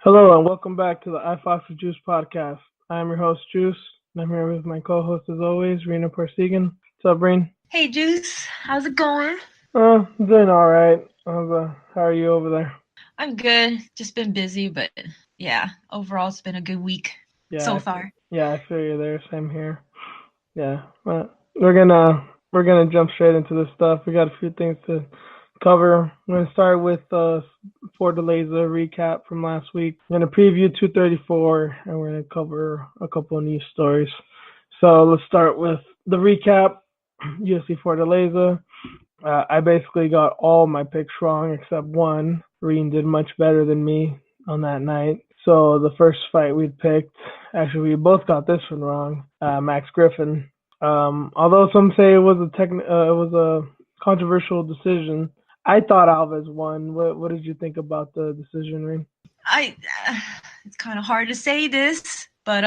Hello and welcome back to the iFox with Juice podcast. I'm your host Juice, and I'm here with my co-host as always, Rina Parsegan. What's up, Rin? Hey Juice, how's it going? Doing all right. How are you over there? I'm good. Just been busy, but yeah, overall it's been a good week Yeah, so far. I feel you there. Same here. Yeah, we're gonna jump straight into this stuff. We got a few things to cover. We're gonna start with Fortaleza recap from last week. We're gonna preview 234, and we're gonna cover a couple of news stories. So let's start with the recap. UFC Fortaleza. I basically got all my picks wrong except one. Reen did much better than me on that night. So the first fight we picked, actually we both got this one wrong. Max Griffin. Although some say it was a controversial decision. I thought Alves won. What did you think about the decision, Reen? I it's kind of hard to say this, but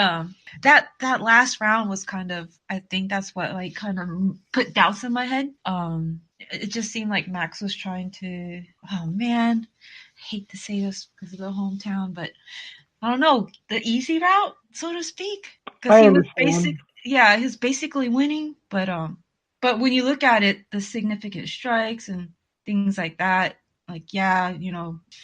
that last round was kind of, I think that's what like kind of put doubts in my head. It just seemed like Max was trying to, oh man, I hate to say this because of the hometown, but I don't know, the easy route, so to speak, because I he was understand. he was basically winning, but when you look at it, the significant strikes and things like that, like yeah,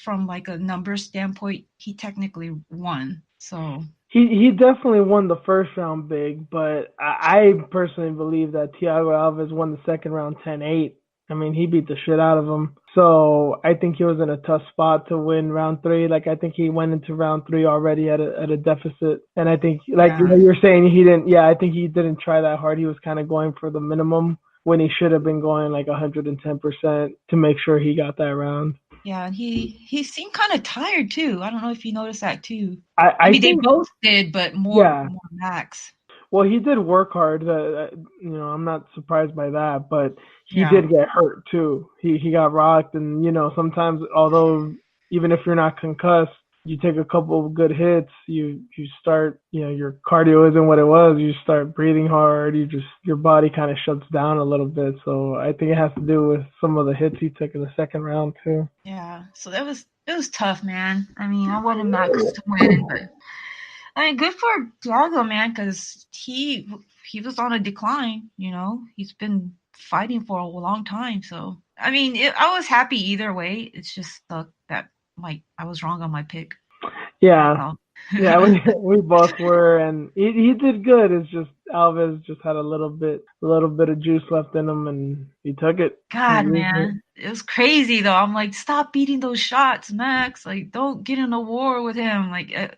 from like a numbers standpoint, he technically won. So He definitely won the first round big, but I personally believe that Thiago Alves won the second round 10-8. I mean, he beat the shit out of him. So I think he was in a tough spot to win round three. Like I think he went into round three already at a deficit, and I think like yeah, you're saying he didn't. Yeah, I think he didn't try that hard. He was kind of going for the minimum when he should have been going like 110% to make sure he got that round. yeah, and he seemed kind of tired too. I don't know if you noticed that too. I I mean, they think both did, but more yeah. Max. Well, he did work hard. I'm not surprised by that, but he Yeah. did get hurt too. He got rocked, and sometimes, although even if you're not concussed, you take a couple of good hits, you start, your cardio isn't what it was. You start breathing hard. Your body kind of shuts down a little bit. So I think it has to do with some of the hits he took in the second round too. Yeah, so it was tough, man. I mean, I wanted Max to win, but I mean, good for Thiago, man, because he was on a decline. He's been fighting for a long time. So I mean, I was happy either way. It's just sucked that like I was wrong on my pick. That's Yeah, all. yeah, we both were, and he did good. It's just Alves just had a little bit of juice left in him, and he took it. He God, used it. man, it was crazy though. I'm like, stop beating those shots, Max. Like, don't get in a war with him. Like,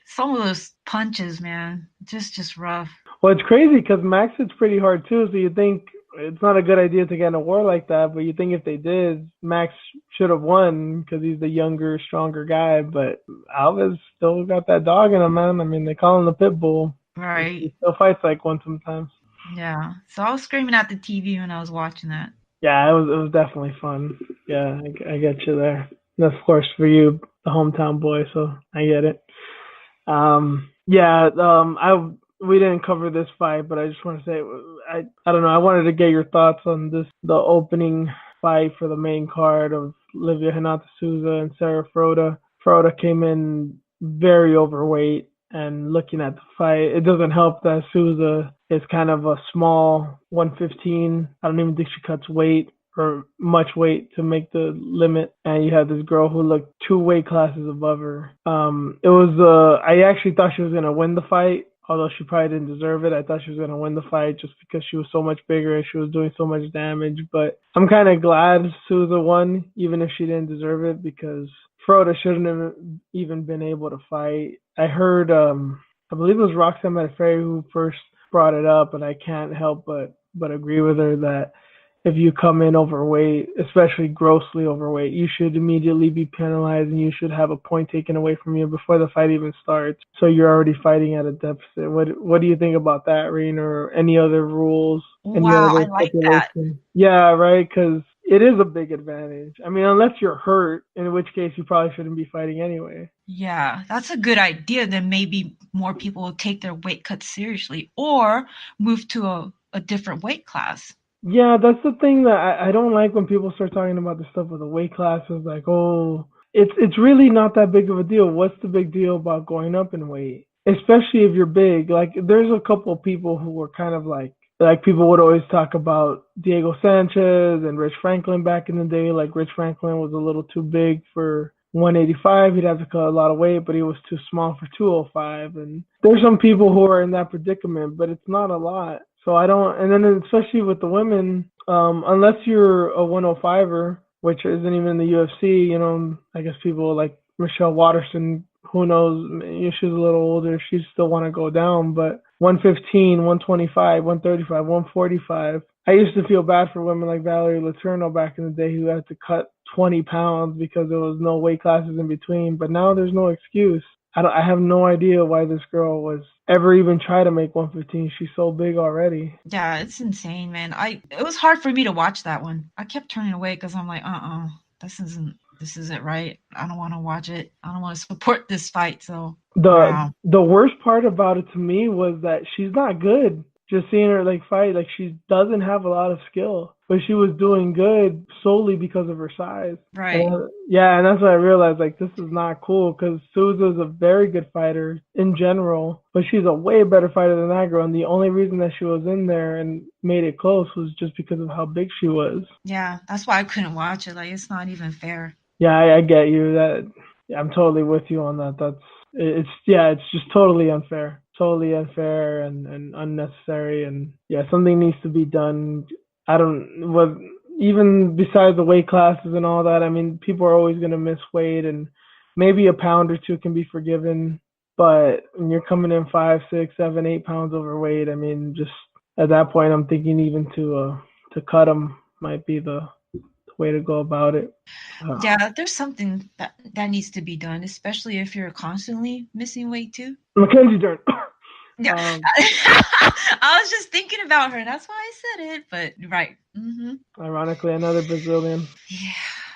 some of those punches, man, just rough. Well, it's crazy because Max hits pretty hard too. So you think it's not a good idea to get in a war like that, but you think if they did, Max should have won because he's the younger, stronger guy. But Alves still got that dog in him, man. I mean, they call him the pit bull. He Right. still fights like one sometimes. Yeah. So I was screaming at the TV when I was watching that. Yeah, it was definitely fun. Yeah, I get you there. And of course for you, the hometown boy, so I get it. Yeah, I we didn't cover this fight, but I just want to say I don't know. I wanted to get your thoughts on the opening fight for the main card of Livia Hinata Souza and Sarah Froda. Froda came in very overweight, and looking at the fight, it doesn't help that Souza is kind of a small 115. I don't even think she cuts weight or much weight to make the limit, and you had this girl who looked two weight classes above her. It was I actually thought she was gonna win the fight, although she probably didn't deserve it. I thought she was gonna win the fight just because she was so much bigger and she was doing so much damage. But I'm kind of glad Souza won, even if she didn't deserve it, because Froda shouldn't have even been able to fight. I heard, I believe it was Roxanne Modafferi who first brought it up, and I can't help but agree with her that if you come in overweight, especially grossly overweight, you should immediately be penalized and you should have a point taken away from you before the fight even starts. So you're already fighting at a deficit. What do you think about that, Reen, or any other rules, any Wow, other I like that. stipulation? Yeah, right, because it is a big advantage. I mean, unless you're hurt, in which case you probably shouldn't be fighting anyway. Yeah, that's a good idea. Then maybe more people will take their weight cut seriously or move to a different weight class. Yeah, that's the thing that I don't like when people start talking about the stuff with the weight classes. Like, oh, it's really not that big of a deal. What's the big deal about going up in weight? Especially if you're big. Like there's a couple of people who were kind of like people would always talk about Diego Sanchez and Rich Franklin back in the day. Like Rich Franklin was a little too big for 185. He'd have to cut a lot of weight, but he was too small for 205. And there's some people who are in that predicament, but it's not a lot. So I don't, and then especially with the women, unless you're a 105er, which isn't even in the UFC, I guess people like Michelle Watterson, who knows, she's a little older, she still want to go down, but 115, 125, 135, 145. I used to feel bad for women like Valerie Letourneau back in the day who had to cut 20 pounds because there was no weight classes in between, but now there's no excuse. I have no idea why this girl was ever even try to make 115. She's so big already. Yeah, it's insane, man. It was hard for me to watch that one. I kept turning away because I'm like, this isn't right. I don't want to watch it. I don't want to support this fight. So the worst part about it to me was that she's not good. Just seeing her fight, she doesn't have a lot of skill, but she was doing good solely because of her size. Right. And that's what I realized. This is not cool because Souza's a very good fighter in general, but she's a way better fighter than that girl. And the only reason that she was in there and made it close was just because of how big she was. Yeah, that's why I couldn't watch it. It's not even fair. Yeah, I get you. I'm totally with you on that. It's just totally unfair. Totally unfair and unnecessary, and something needs to be done. Even besides the weight classes and all that, I mean, people are always going to miss weight, and maybe a pound or two can be forgiven, but when you're coming in 5, 6, 7, 8 pounds overweight, I mean, just at that point, I'm thinking even to cut them might be the way to go about it. Yeah, there's something that needs to be done, especially if you're constantly missing weight too. Mackenzie Dern. Yeah, I was just thinking about her. That's why I said it. But right. Mm-hmm. Ironically, another Brazilian. Yeah.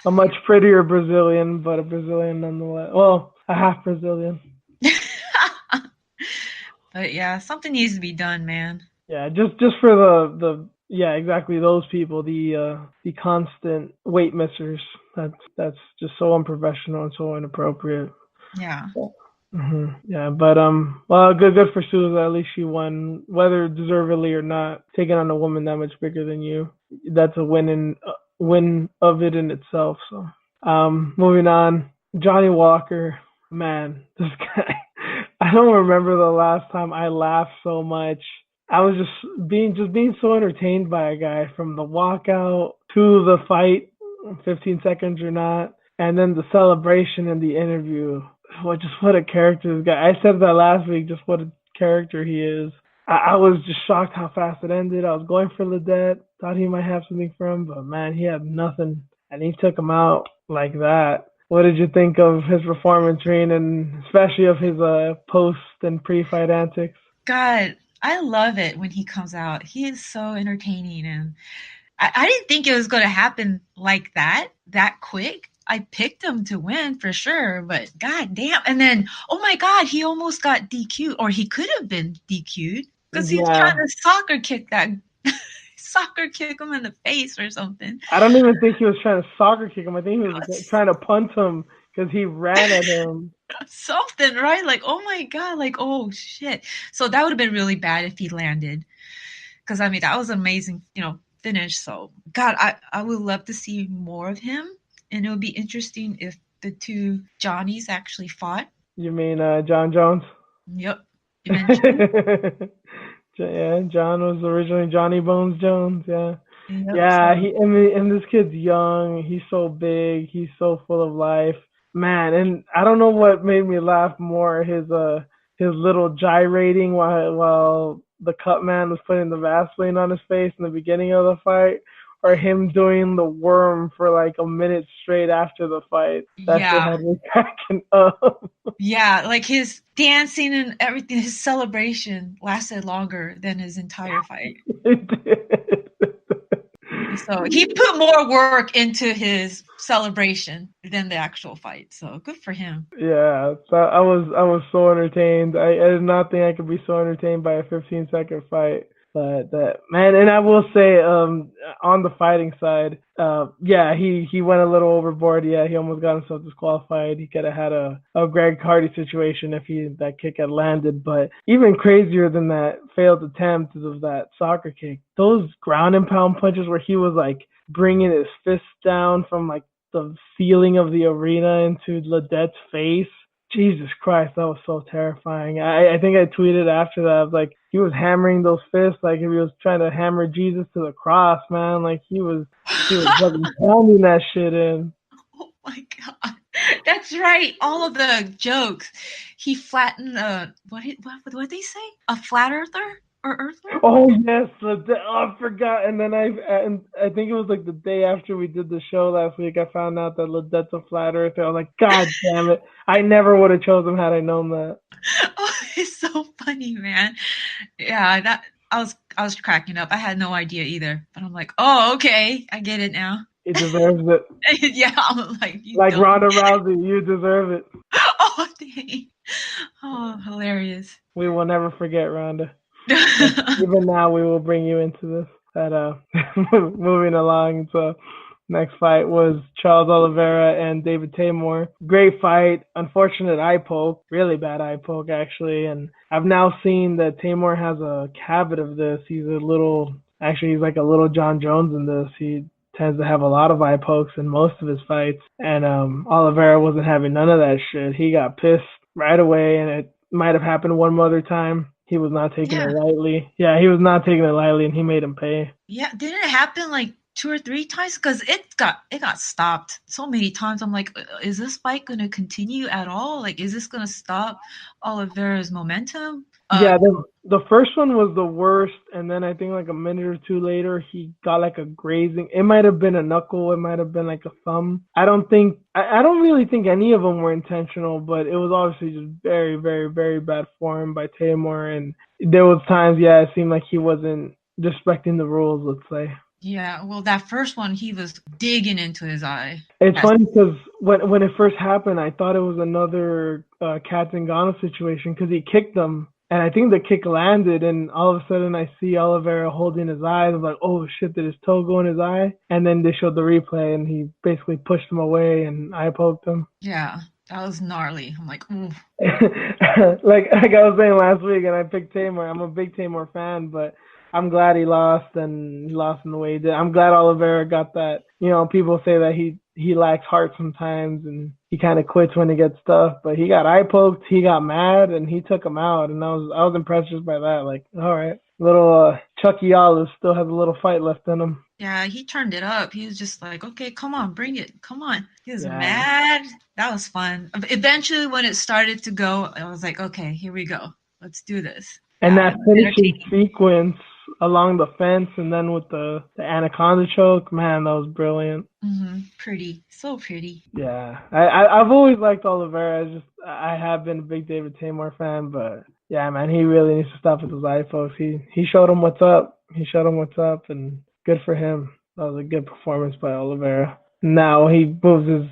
A much prettier Brazilian, but a Brazilian nonetheless. Well, a half Brazilian. But yeah, something needs to be done, man. Yeah, just for the exactly those people, the constant weight missers. That's just so unprofessional and so inappropriate. Yeah. Mm-hmm. Yeah, but well, good for Souza. At least she won, whether deservedly or not. Taking on a woman that much bigger than you, that's a win of it in itself. So, moving on, Johnny Walker. Man, this guy. I don't remember the last time I laughed so much. I was just being so entertained by a guy from the walkout to the fight, 15 seconds or not, and then the celebration and the interview. What a character this guy. I said that last week, just what a character he is. I was just shocked how fast it ended. I was going for Ledet, thought he might have something for him, but man, he had nothing. And he took him out like that. What did you think of his performance, Rina, and especially of his post and pre-fight antics? God, I love it when he comes out. He is so entertaining, and I didn't think it was going to happen like that quick. I picked him to win for sure, but god damn. And then, oh my god, he almost got DQ'd, or he could have been DQ'd because he's trying to soccer kick him in the face or something. I don't even think he was trying to soccer kick him. I think he was trying to punt him because he ran at him. Something, right? Oh my god, oh shit. So that would have been really bad if he landed. Because I mean, that was an amazing, finish. So god, I would love to see more of him. And it would be interesting if the two Johnnies actually fought. You mean John Jones? Yep. Eventually. Yeah, John was originally Johnny Bones Jones. Yeah. Yep, Yeah, and this kid's young. He's so big. He's so full of life, man. And I don't know what made me laugh more: his little gyrating while the cut man was putting the Vaseline on his face in the beginning of the fight, or him doing the worm for a minute straight after the fight. That shit had me cracking up. Yeah, his dancing and everything, his celebration lasted longer than his entire fight. It did. So he put more work into his celebration than the actual fight. So good for him. Yeah, so I was so entertained. I did not think I could be so entertained by a 15-second fight. But man, and I will say, on the fighting side, yeah, he went a little overboard. Yeah, he almost got himself disqualified. He could have had a Greg Hardy situation if that kick had landed. But even crazier than that failed attempt of that soccer kick, those ground and pound punches where he was like bringing his fist down from like the ceiling of the arena into Ledette's face. Jesus Christ, that was so terrifying. I think I tweeted after that. I was like, he was hammering those fists like if he was trying to hammer Jesus to the cross, man. Like he was fucking pounding that shit in. Oh my god, that's right. All of the jokes. He flattened what they say? A flat earther or earther? Oh yes, I forgot. And then I think it was like the day after we did the show last week. I found out that Ledette's a flat earther. I was like, God damn it! I never would have chosen had I known that. Oh, it's so funny, man. Yeah, that I was cracking up. I had no idea either, but I'm like, oh, okay, I get it now. He deserves it. Yeah, I'm like, like Ronda Rousey, you deserve it. Oh, dang. Oh, hilarious. We will never forget Ronda. Even now, we will bring you into this. But moving along, so next fight was Charles Oliveira and David Taymor. Great fight. Unfortunate eye poke. Really bad eye poke, actually. And I've now seen that Taymor has a habit of this. He's like a little John Jones in this. He tends to have a lot of eye pokes in most of his fights. And Oliveira wasn't having none of that shit. He got pissed right away, and it might have happened one other time. He was not taking it lightly. Yeah, he was not taking it lightly, and he made him pay. Yeah, didn't it happen like 2 or 3 times? Because it got stopped so many times. I'm like, is this fight going to continue at all? Like, is this going to stop Oliveira's momentum? Yeah, the first one was the worst, and then I think like a minute or two later, he got like a grazing. It might have been a knuckle, it might have been like a thumb. I don't really think any of them were intentional, but it was obviously just very, very, very bad form by Taymor, and there was times, it seemed like he wasn't respecting the rules, let's say. Yeah, well, that first one, he was digging into his eye. It's funny because when it first happened, I thought it was another Kat Zingano situation because he kicked him. And I think the kick landed, and all of a sudden I see Oliveira holding his eye. I'm like, oh shit, did his toe go in his eye? And then they showed the replay, and he basically pushed him away and eye poked him. Yeah, that was gnarly. I'm like, ooh. like I was saying last week, and I picked Taymor. I'm a big Taymor fan, but I'm glad he lost, and he lost in the way he did. I'm glad Oliveira got that. You know, people say that he lacks heart sometimes, and he kind of quits when he gets stuff. But he got eye poked, he got mad, and he took him out. And I was impressed just by that. Like, all right, little Chucky Olive still has a little fight left in him. Yeah, he turned it up. He was just like, okay, come on, bring it, come on. He was mad. That was fun. Eventually, when it started to go, I was like, okay, here we go. Let's do this. And that finishing sequence along the fence and then with the anaconda choke, man, that was brilliant. Mm-hmm. Pretty. So pretty. Yeah. I've always liked Oliveira. I have been a big David Taymor fan, but yeah, man, he really needs to stop with those eye pokes. He showed him what's up. And good for him. That was a good performance by Oliveira. Now he moves his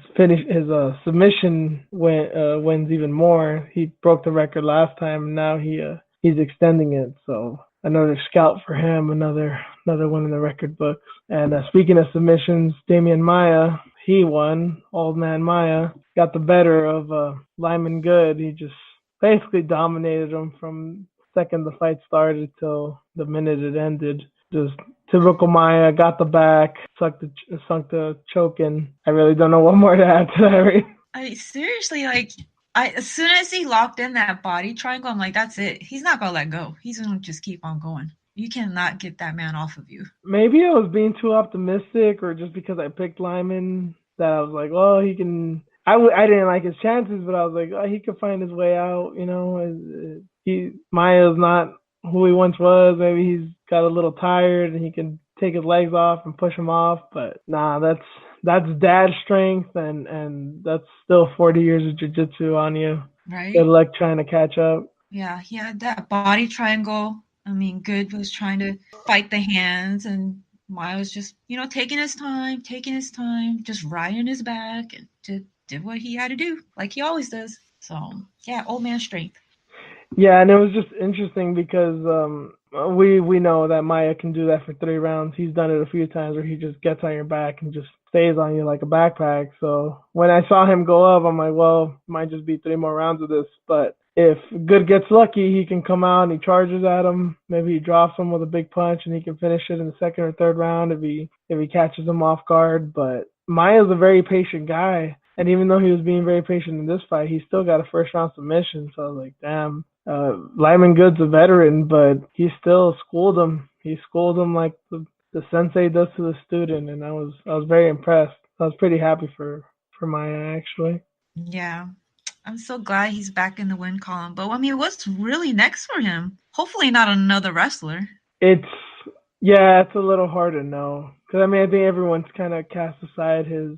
submission wins even more. He broke the record last time, and now he's extending it. So another scout for him, another one in the record books. And speaking of submissions, Damian Maia, he won. Old man Maia got the better of Lyman Good. He just basically dominated him from the second the fight started till the minute it ended. Just typical Maia, got the back, sunk the choke in. I really don't know what more to add to that. Seriously, like, as soon as he locked in that body triangle, I'm like, that's it. He's not going to let go. He's going to just keep on going. You cannot get that man off of you. Maybe I was being too optimistic, or just because I picked Lyman that I was like, oh, he can. I didn't like his chances, but I was like, oh, he could find his way out. You know, Maia's not who he once was. Maybe he's got a little tired and he can take his legs off and push him off. But nah, that's dad strength, and that's still 40 years of jiu-jitsu on you. Right. Good luck trying to catch up. Yeah, he had that body triangle. I mean, Good was trying to fight the hands, and Maia was just, taking his time, just riding his back, and just did what he had to do, like he always does. So, yeah, old man strength. Yeah, and it was just interesting because we know that Maia can do that for 3 rounds. He's done it a few times where he just gets on your back and just stays on you like a backpack. So when I saw him go up, I'm like, well, might just be 3 more rounds of this. But if Good gets lucky, he can come out and he charges at him. Maybe he drops him with a big punch and he can finish it in the second or third round if he catches him off guard. But Maia's a very patient guy. And even though he was being very patient in this fight, he still got a first round submission. So I was like, damn. Lyman Good's a veteran, but he still schooled him. He schooled him like the sensei does to the student, and I was very impressed. I was pretty happy for Maya actually. Yeah. I'm so glad he's back in the win column. But I mean, what's really next for him? Hopefully not another wrestler. It's a little hard to know because I mean I think everyone's kind of cast aside his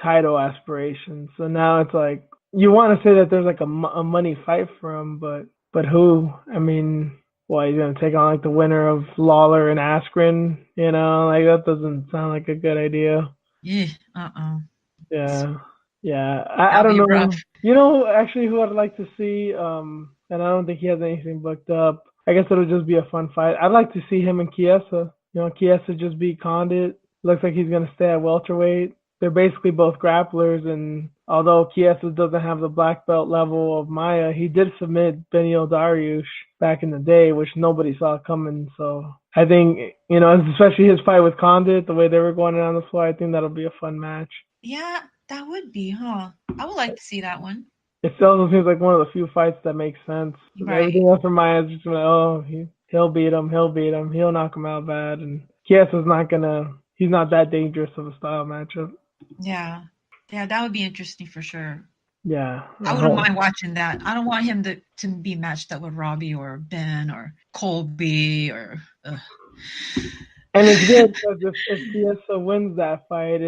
title aspirations. So now it's like you want to say that there's like a money fight for him, but who? I mean, he's gonna take on like the winner of Lawler and Askren? You know, like that doesn't sound like a good idea. Yeah. Yeah. I That'll don't be know. rough. You know, actually, who I'd like to see, and I don't think he has anything booked up. I guess it'll just be a fun fight. I'd like to see him and Chiesa. You know, Chiesa just beat Condit. Looks like he's gonna stay at welterweight. They're basically both grapplers, and although Chiesa doesn't have the black belt level of Maya, he did submit Benio Dariush back in the day, which nobody saw coming. So I think, you know, especially his fight with Condit, the way they were going down the floor, I think that'll be a fun match. Yeah, that would be, huh? I would like to see that one. It also seems like one of the few fights that makes sense. Right. Everything else for Maya is just like, oh, he'll beat him, he'll knock him out bad, and Chiesa's he's not that dangerous of a style matchup. Yeah. Yeah, that would be interesting for sure. Yeah. I wouldn't mind watching that. I don't want him to be matched up with Robbie or Ben or Colby or. And it's good because if Chiesa wins that fight,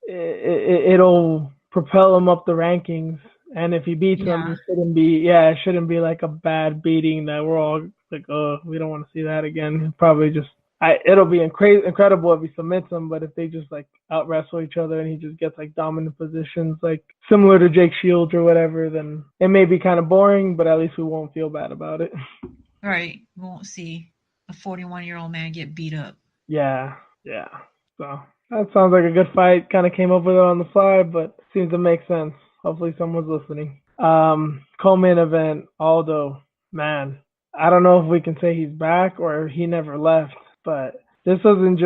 it'll propel him up the rankings. And if he beats him, it shouldn't be like a bad beating that we're all like, oh, we don't want to see that again. Probably just, it'll be incredible if he submits him, but if they just like out wrestle each other and he just gets like dominant positions, like similar to Jake Shields or whatever, then it may be kind of boring, but at least we won't feel bad about it. Right. We won't see a 41-year-old man get beat up. Yeah. So that sounds like a good fight. Kind of came up with it on the fly, but seems to make sense. Hopefully someone's listening. Co-main event, Aldo. Man, I don't know if we can say he's back or he never left, but this wasn't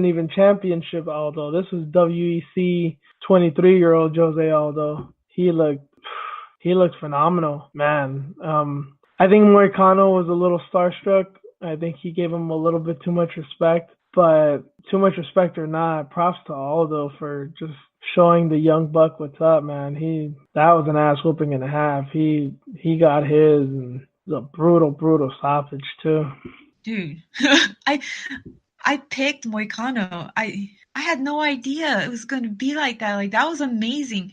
even championship Aldo. This was WEC 23-year-old Jose Aldo. He looked phenomenal, man. I think Moicano was a little starstruck. I think he gave him a little bit too much respect, but too much respect or not, props to Aldo for just showing the young buck what's up, man. That was an ass whooping and a half. He got his, and it was a brutal stoppage too. Dude, I picked Moicano. I had no idea it was going to be like that. Like, that was amazing.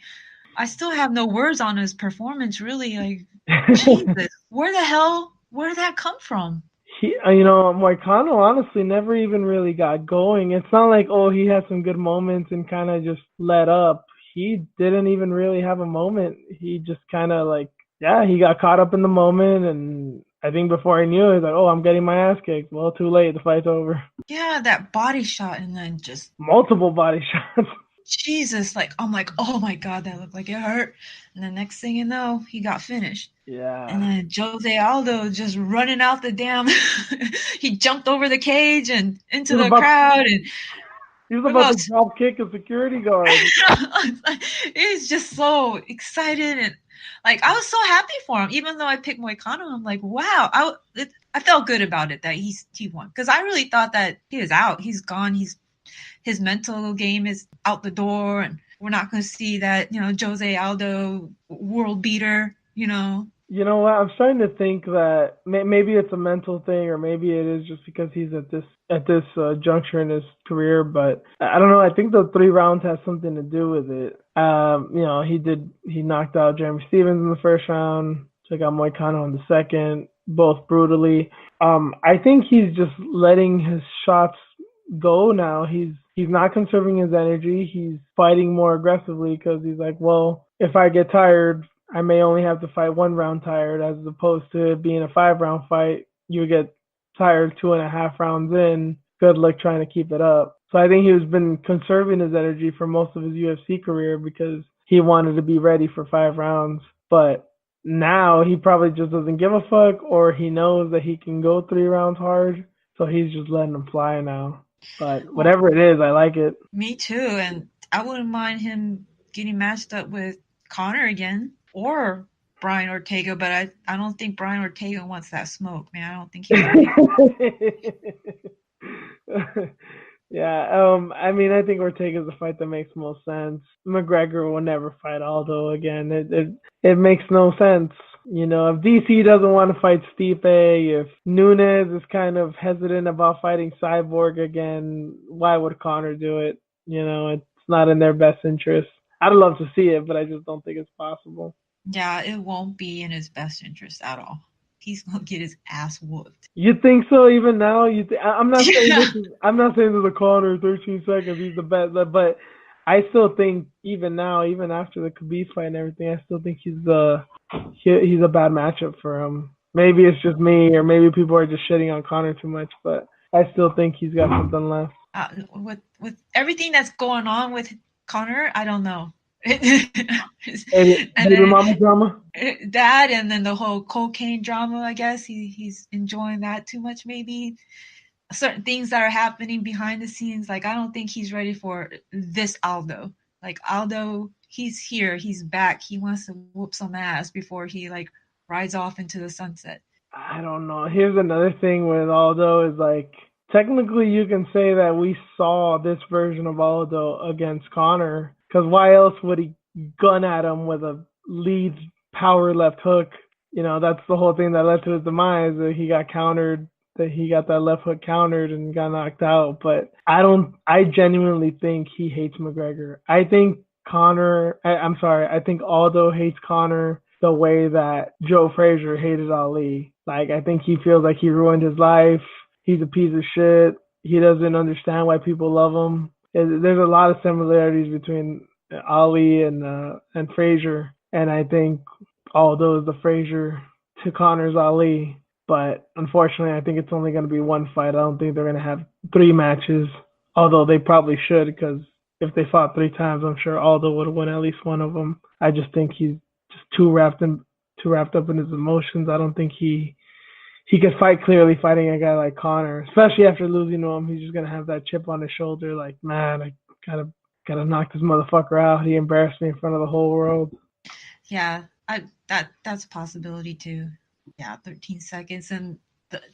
I still have no words on his performance, really. Like, Jesus, where did that come from? Moicano honestly never even really got going. It's not like, he had some good moments and kind of just let up. He didn't even really have a moment. He just kind of he got caught up in the moment, and I think before he knew it, he was like, I'm getting my ass kicked. Well, too late. The fight's over. Yeah, that body shot and then just... multiple body shots. Jesus, I'm like, oh my God, that looked like it hurt. And the next thing you know, he got finished. Yeah. And then Jose Aldo just running out the damn... he jumped over the cage and into the crowd. And he was about to drop kick a security guard. He's just so excited. And I was so happy for him. Even though I picked Moicano, I'm like, wow. I felt good about it that he won. Because I really thought that he was out. He's gone. His mental game is out the door, and we're not going to see that, Jose Aldo world beater, You know what? I'm starting to think that maybe it's a mental thing, or maybe it is just because he's at this juncture in his career. But I don't know. I think the 3 rounds has something to do with it. He knocked out Jeremy Stevens in the first round, took out Moicano in the second, both brutally. I think he's just letting his shots go now. He's not conserving his energy. He's fighting more aggressively because he's like, well, if I get tired, I may only have to fight 1 round tired, as opposed to it being a 5-round fight you would get tired 2.5 rounds in. Good luck trying to keep it up. So I think he has been conserving his energy for most of his UFC career because he wanted to be ready for 5 rounds. But now he probably just doesn't give a fuck, or he knows that he can go 3 rounds hard, so he's just letting them fly now. But Well, whatever it is, I like it. me too, and I wouldn't mind him getting matched up with Connor again or Brian Ortega, but I don't think Brian Ortega wants that smoke, man. I don't think he's ready. Yeah, I mean, I think Ortega's the fight that makes most sense. McGregor will never fight Aldo again. It makes no sense. You know, if DC doesn't want to fight Stipe, if Nunes is kind of hesitant about fighting Cyborg again, why would Conor do it? You know, it's not in their best interest. I'd love to see it, but I just don't think it's possible. Yeah, it won't be in his best interest at all. He's gonna get his ass whooped. You think so? Even now, I'm not saying Yeah. this is. I'm not saying this is a Conor 13 seconds. He's the best, but I still think even now, even after the Khabib fight and everything, I still think he's a bad matchup for him. Maybe it's just me, or maybe people are just shitting on Conor too much, but I still think he's got something left. With everything that's going on with Connor, I don't know. Baby, And baby then mama drama. that, and then the whole cocaine drama. I guess he's enjoying that too much, maybe. Certain things that are happening behind the scenes, like I don't think he's ready for this Aldo. Like Aldo, he's here, he's back. He wants to whoop some ass before he like rides off into the sunset. I don't know. Here's another thing with Aldo is like technically you can say that we saw this version of Aldo against Conor because why else would he gun at him with a lead power left hook? You know, that's the whole thing that led to his demise. That he got countered, that he got that left hook countered and got knocked out. But I genuinely think he hates McGregor. I think I'm sorry, I think Aldo hates Conor the way that Joe Frazier hated Ali. Like, I think he feels like he ruined his life. He's a piece of shit. He doesn't understand why people love him. There's a lot of similarities between Ali and Frazier, and I think Aldo is the Frazier to Connor's Ali. But unfortunately, I think it's only going to be one fight. I don't think they're going to have 3 matches, although they probably should because if they fought 3 times, I'm sure Aldo would have won at least one of them. I just think he's just too wrapped up in his emotions. I don't think he could fight clearly fighting a guy like Conor, especially after losing to him. He's just gonna have that chip on his shoulder, like, man, I gotta knock this motherfucker out. He embarrassed me in front of the whole world. Yeah, that's a possibility too. Yeah, 13 seconds, and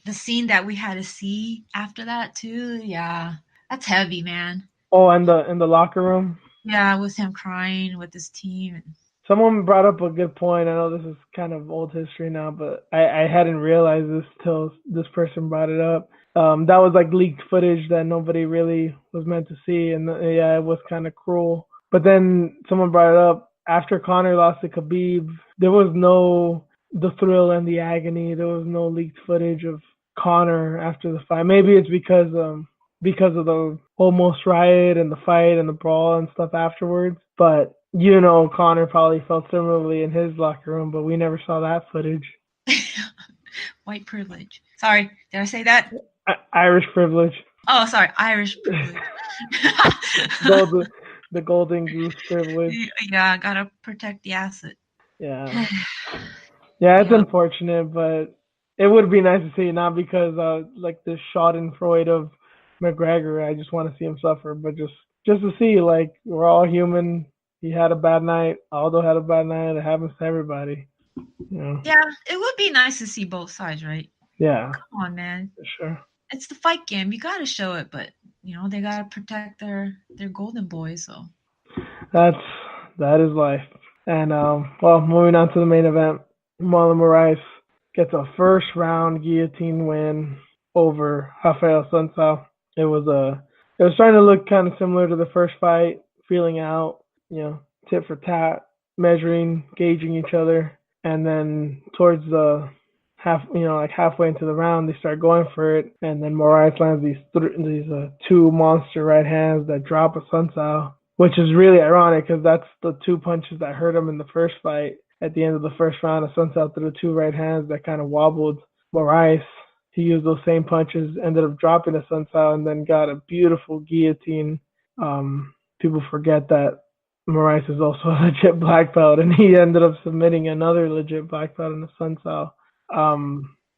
the scene that we had to see after that too. Yeah, that's heavy, man. Oh, and the locker room. Yeah, with him crying with his team. Someone brought up a good point. I know this is kind of old history now, but I hadn't realized this till this person brought it up. That was like leaked footage that nobody really was meant to see, and yeah, it was kind of cruel. But then someone brought it up after Conor lost to Khabib. There was no the thrill and the agony. There was no leaked footage of Conor after the fight. Maybe it's because of the almost riot and the fight and the brawl and stuff afterwards. But you know, Conor probably felt similarly in his locker room, but we never saw that footage. White privilege. Sorry, did I say that? Irish privilege. Oh, sorry, Irish privilege. The golden goose privilege. Yeah, gotta protect the asset. Yeah. Yeah, it's unfortunate, but it would be nice to see, not because like the schadenfreude of McGregor. I just want to see him suffer, but just to see, like, we're all human. He had a bad night. Aldo had a bad night. It happens to everybody. You know? Yeah, it would be nice to see both sides, right? Yeah. Come on, man. For sure. It's the fight game. You gotta show it, but you know they gotta protect their golden boys. So that is life. And well, moving on to the main event, Marlon Moraes gets a first round guillotine win over Rafael Sunsao. It was starting to look kind of similar to the first fight, feeling out, you know, tit for tat, measuring, gauging each other, and then towards the halfway into the round, they start going for it, and then Moraes lands these 2 monster right hands that drop a Sunsao, which is really ironic because that's the 2 punches that hurt him in the first fight. At the end of the first round, a Sunsao threw 2 right hands that kind of wobbled Moraes, he used those same punches, ended up dropping a Sun Tzu, and then got a beautiful guillotine. People forget that Moraes is also a legit black belt, and he ended up submitting another legit black belt in the Sun Tzu.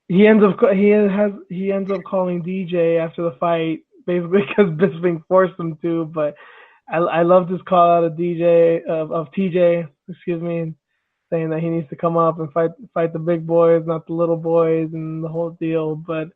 He ends up calling DJ after the fight, basically because Bisping forced him to. But I love this call out of TJ, excuse me, saying that he needs to come up and fight the big boys, not the little boys, and the whole deal. But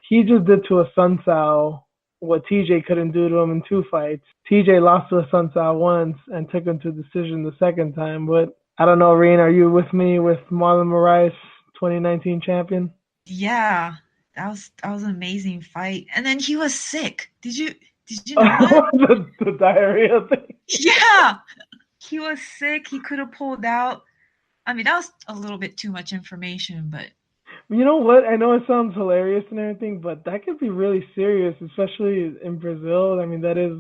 he just did to a Sun Tzu what TJ couldn't do to him in 2 fights. TJ lost to a Sun Tzu once and took him to decision the second time. But I don't know, Rina, are you with me with Marlon Moraes, 2019 champion? Yeah, that was an amazing fight. And then he was sick. Did you know that? the diarrhea thing. Yeah, he was sick. He could have pulled out. I mean, that was a little bit too much information, but you know what? I know it sounds hilarious and everything, but that could be really serious, especially in Brazil. I mean, that is,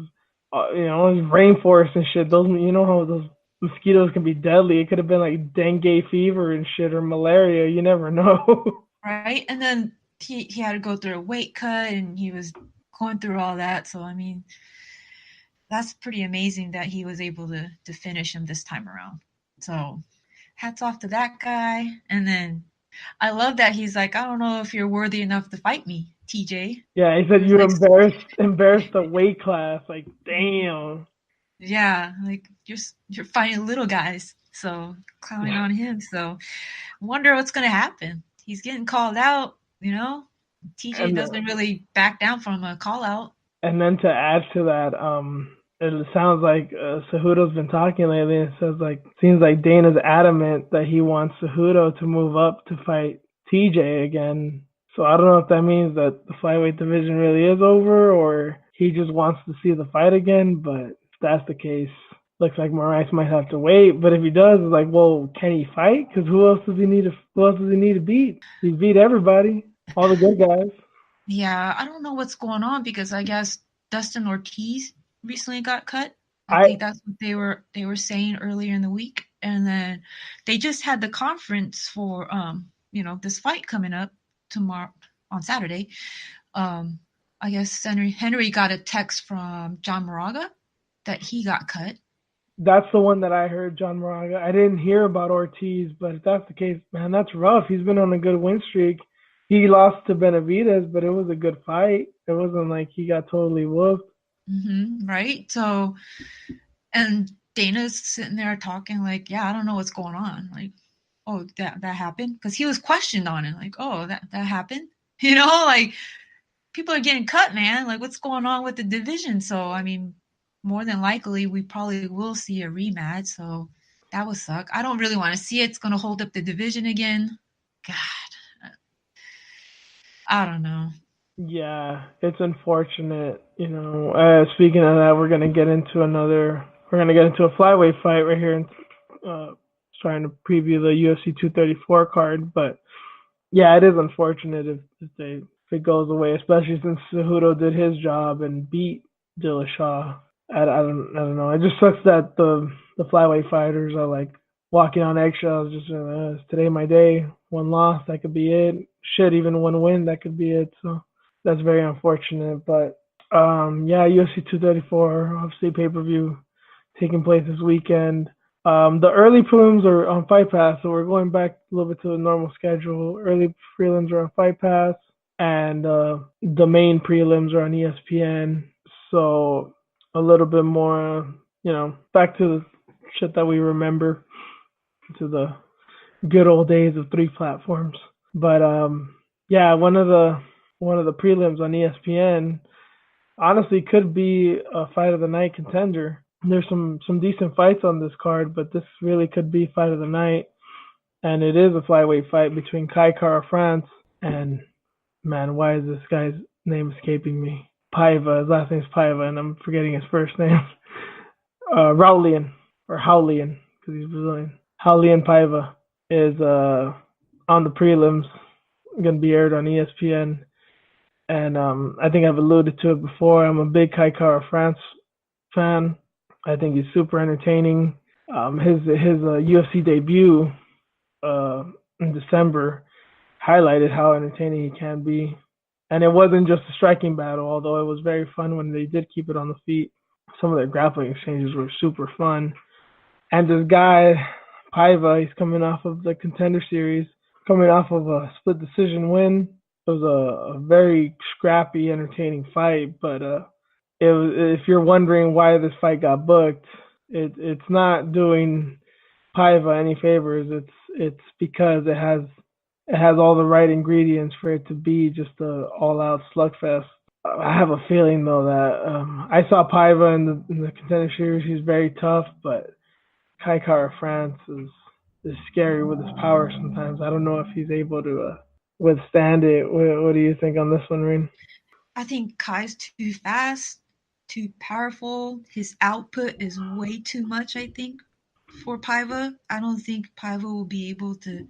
it's rainforest and shit. Those, you know how those mosquitoes can be deadly. It could have been like dengue fever and shit or malaria. You never know. Right, and then he had to go through a weight cut, and he was going through all that. So I mean, that's pretty amazing that he was able to finish him this time around. So hats off to that guy. And then I love that he's like, I don't know if you're worthy enough to fight me, TJ. Yeah, he said you like, embarrassed the weight class. Like, damn. Yeah, like you're fighting little guys, so clowning on him. So wonder what's gonna happen. He's getting called out, TJ doesn't really back down from a call out. And then to add to that, it sounds like Cejudo's been talking lately. It seems like Dana's adamant that he wants Cejudo to move up to fight TJ again. So I don't know if that means that the flyweight division really is over, or he just wants to see the fight again. But if that's the case, looks like Moraes might have to wait. But if he does, it's like, well, can he fight? Because who else does he need to beat? He beat everybody, all the good guys. Yeah, I don't know what's going on because I guess Dustin Ortiz recently got cut. I think that's what they were saying earlier in the week, and then they just had the conference for this fight coming up tomorrow on Saturday. I guess Henry got a text from John Moraga that he got cut. That's the one that I heard, John Moraga. I didn't hear about Ortiz, but if that's the case, man, that's rough. He's been on a good win streak. He lost to Benavidez, but it was a good fight. It wasn't like he got totally whooped. Mm-hmm, right? So, and Dana's sitting there talking like, yeah, I don't know what's going on. Like, oh, that happened? Because he was questioned on it. Like, oh, that happened? Like, people are getting cut, man. Like, what's going on with the division? So, I mean, more than likely, we probably will see a rematch. So, that would suck. I don't really want to see it. It's going to hold up the division again. God. I don't know. Yeah, it's unfortunate. Speaking of that, we're gonna get into a flyweight fight right here, and trying to preview the UFC 234 card. But yeah, it is unfortunate if it goes away, especially since Cejudo did his job and beat Dillashaw. I don't know. It just sucks that the flyweight fighters are like walking on eggshells. Just today my day. One loss, that could be it. Shit, even one win, that could be it. So that's very unfortunate. But UFC 234, obviously pay-per-view taking place this weekend. The early prelims are on Fight Pass, so we're going back a little bit to the normal schedule. Early prelims are on Fight Pass, and the main prelims are on ESPN. So a little bit more, back to the shit that we remember, to the good old days of 3 platforms. But one of the prelims on ESPN honestly could be a fight of the night contender. There's some decent fights on this card, but this really could be fight of the night. And it is a flyweight fight between Kai Kara-France and, man, why is this guy's name escaping me? Paiva. His last name's Paiva, and I'm forgetting his first name. Raulian, because he's Brazilian. Raulian Paiva is on the prelims, going to be aired on ESPN. And I think I've alluded to it before. I'm a big Kai Kara-France fan. I think he's super entertaining. His UFC debut in December highlighted how entertaining he can be. And it wasn't just a striking battle, although it was very fun when they did keep it on the feet. Some of their grappling exchanges were super fun. And this guy, Paiva, he's coming off of the Contender Series, coming off of a split decision win. It was a very scrappy, entertaining fight. But if you're wondering why this fight got booked, it's not doing Paiva any favors. It's because it has all the right ingredients for it to be just a all out slugfest. I have a feeling though that I saw Paiva in the Contender Series. He's very tough, but Kai Kara France is scary with his power sometimes. I don't know if he's able to withstand it. What do you think on this one, Reen? I think Kai's too fast, too powerful. His output is way too much, I think, for Paiva. I don't think Paiva will be able to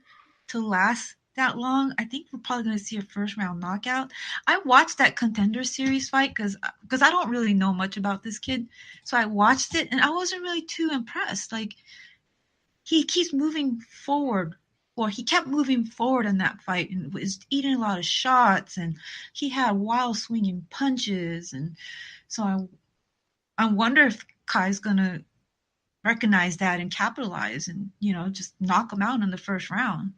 last that long. I think we're probably going to see a first round knockout. I watched that Contender Series fight because I don't really know much about this kid, so I watched it and I wasn't really too impressed. Like he keeps moving forward. Well, he kept moving forward in that fight and was eating a lot of shots, and he had wild swinging punches, and so I wonder if Kai's gonna recognize that and capitalize, and just knock him out in the first round.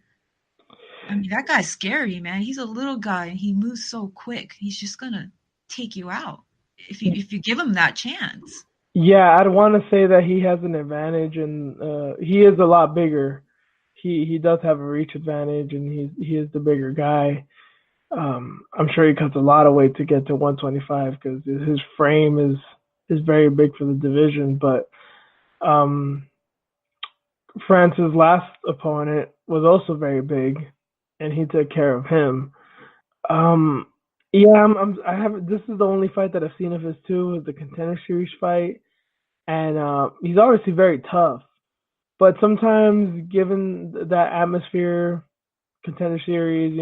I mean, that guy's scary, man. He's a little guy and he moves so quick. He's just gonna take you out if you give him that chance. Yeah, I'd want to say that he has an advantage, and he is a lot bigger. He does have a reach advantage, and he is the bigger guy. I'm sure he cuts a lot of weight to get to 125 because his frame is very big for the division. But um, France's last opponent was also very big, and he took care of him. Um, yeah, I have. This is the only fight that I've seen of his too, is the Contender Series fight, and he's obviously very tough. But sometimes, given that atmosphere, Contender Series,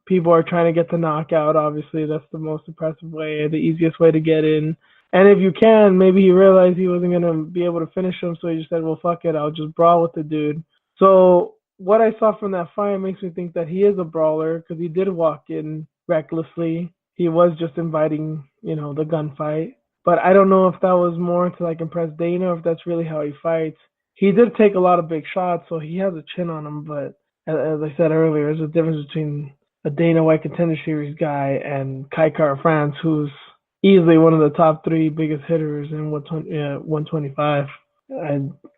people are trying to get the knockout. Obviously, that's the most impressive way, the easiest way to get in. And if you can, maybe he realized he wasn't gonna be able to finish him, so he just said, "Well, fuck it, I'll just brawl with the dude." So what I saw from that fight makes me think that he is a brawler because he did walk in recklessly. He was just inviting, the gunfight. But I don't know if that was more to like impress Dana or if that's really how he fights. He did take a lot of big shots, so he has a chin on him. But as I said earlier, there's a difference between a Dana White Contender Series guy and Kai Kara France, who's easily one of the top three biggest hitters in 125.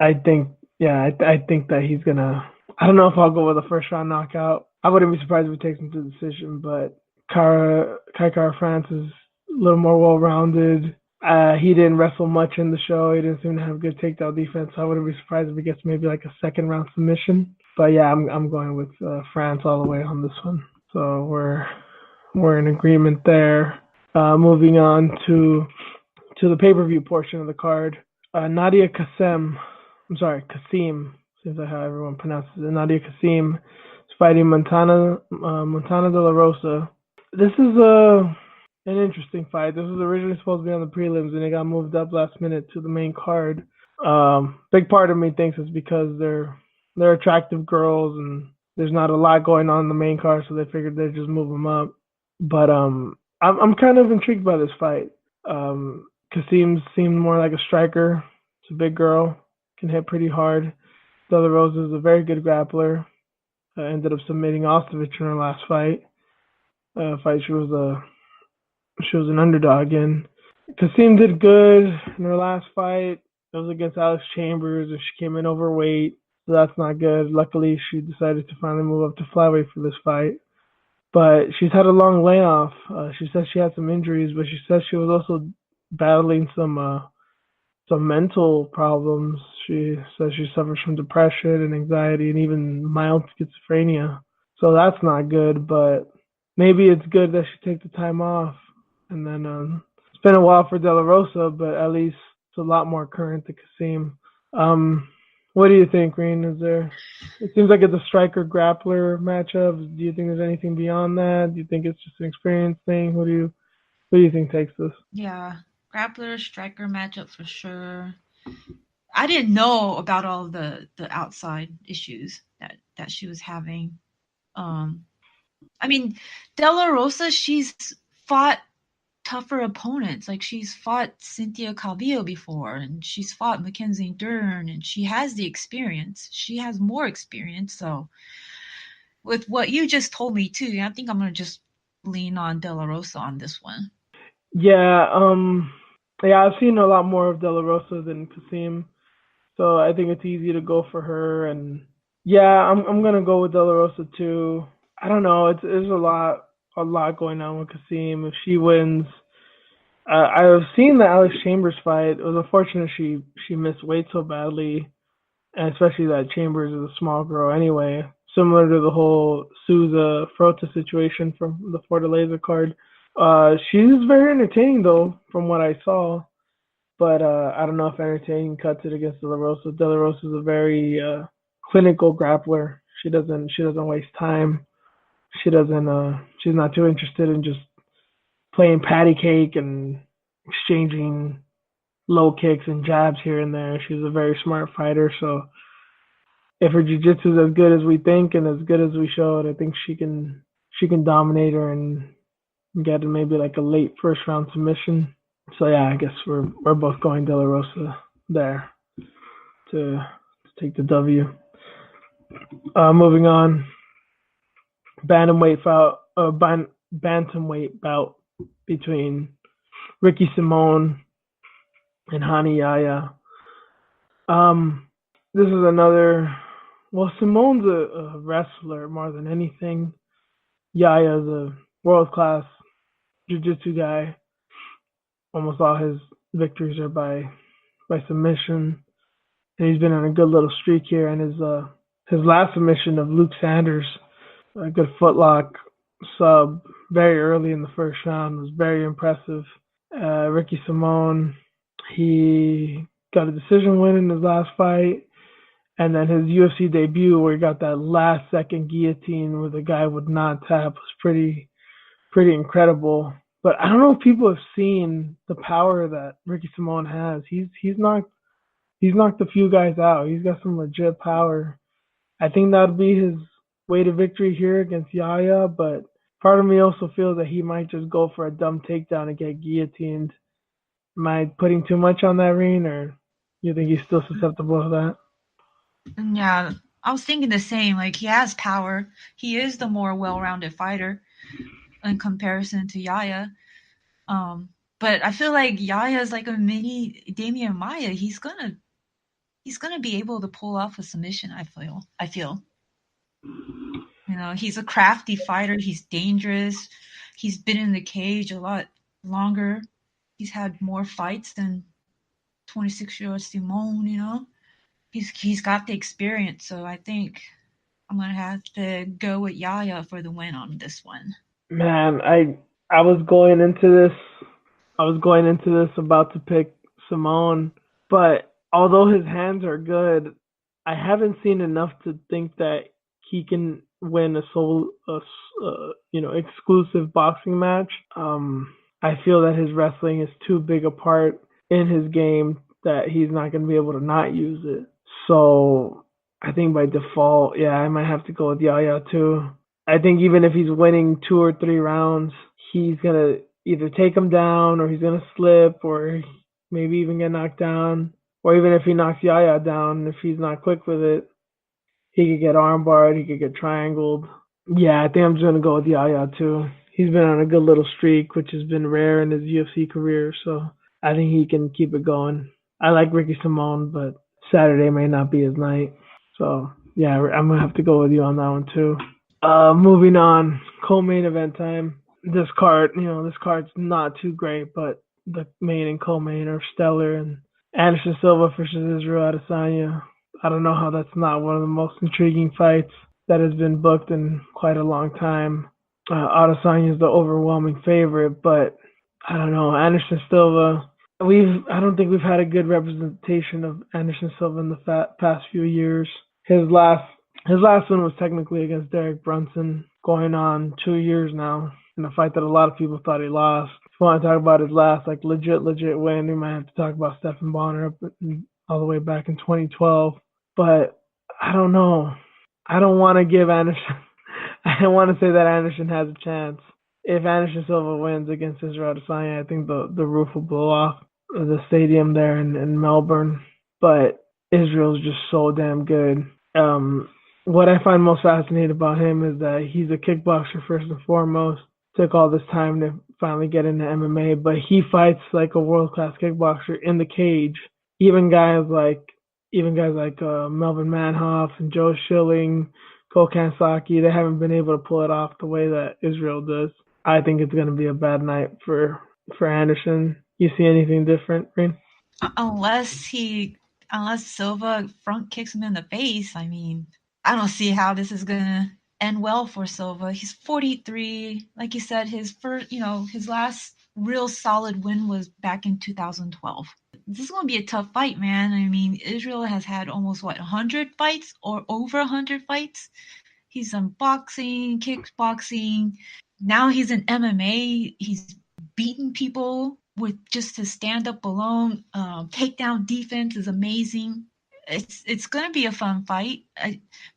I think, yeah, I think that he's gonna. I don't know if I'll go with a first round knockout. I wouldn't be surprised if he takes him to the decision, but Kai Kara France is a little more well rounded. He didn't wrestle much in the show. He didn't seem to have good takedown defense. So I wouldn't be surprised if he gets maybe like a second round submission. But yeah, I'm going with France all the way on this one. So we're in agreement there. Moving on to the pay-per-view portion of the card. Nadia Kassem, Kassim, seems like how everyone pronounces it. Nadia Kassim is fighting Montana de la Rosa. This is an interesting fight. This was originally supposed to be on the prelims, and it got moved up last minute to the main card. Big part of me thinks it's because they're attractive girls, and there's not a lot going on in the main card, so they figured they'd just move them up. But I'm kind of intrigued by this fight. Kassim seemed more like a striker. It's a big girl, can hit pretty hard. De La Rosa is a very good grappler. Ended up submitting Ostovich in her last fight. Fight she was an underdog in. Kassim did good in her last fight. It was against Alex Chambers, and she came in overweight, so that's not good. Luckily, she decided to finally move up to flyweight for this fight. But she's had a long layoff. She says she had some injuries, but she says she was also battling some mental problems. She says she suffers from depression and anxiety and even mild schizophrenia. So that's not good, but maybe it's good that she take the time off. And then it's been a while for De La Rosa, but at least it's a lot more current to Kassim. What do you think, Reen? It seems like it's a striker grappler matchup. Do you think there's anything beyond that? Do you think it's just an experience thing? What do you think takes this? Yeah, grappler striker matchup for sure. I didn't know about all the outside issues that she was having. I mean, De La Rosa, she's fought tougher opponents. Like she's fought Cynthia Calvillo before, and she's fought Mackenzie Dern, and she has the experience. She has more experience. So with what you just told me too, I think I'm gonna just lean on De La Rosa on this one. Yeah, yeah, I've seen a lot more of De La Rosa than Kasim, so I think it's easy to go for her. And yeah, I'm gonna go with De La Rosa too. I don't know. There's a lot going on with Kasim. If she wins, I've seen the Alex Chambers fight. It was unfortunate she missed weight so badly, and especially that Chambers is a small girl anyway. Similar to the whole Souza Frota situation from the Fortaleza card. She's very entertaining though, from what I saw. But I don't know if entertaining cuts it against De La Rosa. De La Rosa is a very clinical grappler. She doesn't waste time. She's not too interested in just playing patty cake and exchanging low kicks and jabs here and there. She's a very smart fighter. So if her jiu-jitsu is as good as we think and as good as we showed, I think she can dominate her and get maybe like a late first round submission. So yeah, I guess we're both going De La Rosa there to take the W. Moving on, bantamweight bout between Ricky Simone and Hani Yaya. This is another. Well, Simone's a wrestler more than anything. Yaya's a world class jiu-jitsu guy. Almost all his victories are by submission, and he's been on a good little streak here. And his last submission of Luke Sanders, a good footlock sub, very early in the first round, was very impressive. Ricky Simone, he got a decision win in his last fight, and then his UFC debut where he got that last second guillotine where the guy would not tap was pretty incredible. But I don't know if people have seen the power that Ricky Simone has. He's knocked a few guys out. He's got some legit power. I think that'd be his way to victory here against Yaya, but part of me also feels that he might just go for a dumb takedown and get guillotined. Am I putting too much on that, Reen, or you think he's still susceptible to that? And yeah, I was thinking the same. Like he has power. He is the more well-rounded fighter in comparison to Yaya. Um, but I feel like Yaya is like a mini Damian Maya. He's gonna be able to pull off a submission. I feel. He's a crafty fighter. He's dangerous. He's been in the cage a lot longer. He's had more fights than 26-year-old Simone. He's got the experience. So I think I'm gonna have to go with Yaya for the win on this one. Man, I was going into this about to pick Simone, but although his hands are good, I haven't seen enough to think that he can win exclusive boxing match. I feel that his wrestling is too big a part in his game that he's not going to be able to not use it. So I think by default, yeah, I might have to go with Yaya too. I think even if he's winning 2 or 3 rounds, he's gonna either take him down or he's gonna slip or maybe even get knocked down. Or even if he knocks Yaya down, if he's not quick with it, he could get armbarred, he could get triangled. Yeah, I think I'm just gonna go with Yaya too. He's been on a good little streak, which has been rare in his UFC career, so I think he can keep it going. I like Ricky Simone, but Saturday may not be his night. So yeah, I'm gonna have to go with you on that one too. Moving on, co-main event time. This card's not too great, but the main and co-main are stellar. And Anderson Silva versus Israel Adesanya. I don't know how that's not one of the most intriguing fights that has been booked in quite a long time. Adesanya is the overwhelming favorite, but I don't know. Anderson Silva. I don't think we've had a good representation of Anderson Silva in the past few years. His last one was technically against Derek Brunson, going on 2 years now, in a fight that a lot of people thought he lost. If you want to talk about his last legit win, we might have to talk about Stephan Bonner all the way back in 2012. But I don't know. I don't want to give Anderson. I want to say that Anderson has a chance. If Anderson Silva wins against Israel Adesanya, I think the roof will blow off the stadium there in Melbourne. But Israel's just so damn good. What I find most fascinating about him is that he's a kickboxer first and foremost. Took all this time to finally get into MMA, but he fights like a world class kickboxer in the cage. Even guys like Melvin Manhoff and Joe Schilling, Cole Kansaki, they haven't been able to pull it off the way that Israel does. I think it's going to be a bad night for Anderson. You see anything different, Reen? Unless Silva front kicks him in the face, I mean, I don't see how this is gonna end well for Silva. He's 43. Like you said, his last real solid win was back in 2012. This is gonna be a tough fight, man. I mean, Israel has had almost 100 fights or over 100 fights. He's done boxing, kickboxing. Now he's in MMA. He's beaten people with just his stand up alone. Takedown defense is amazing. It's going to be a fun fight,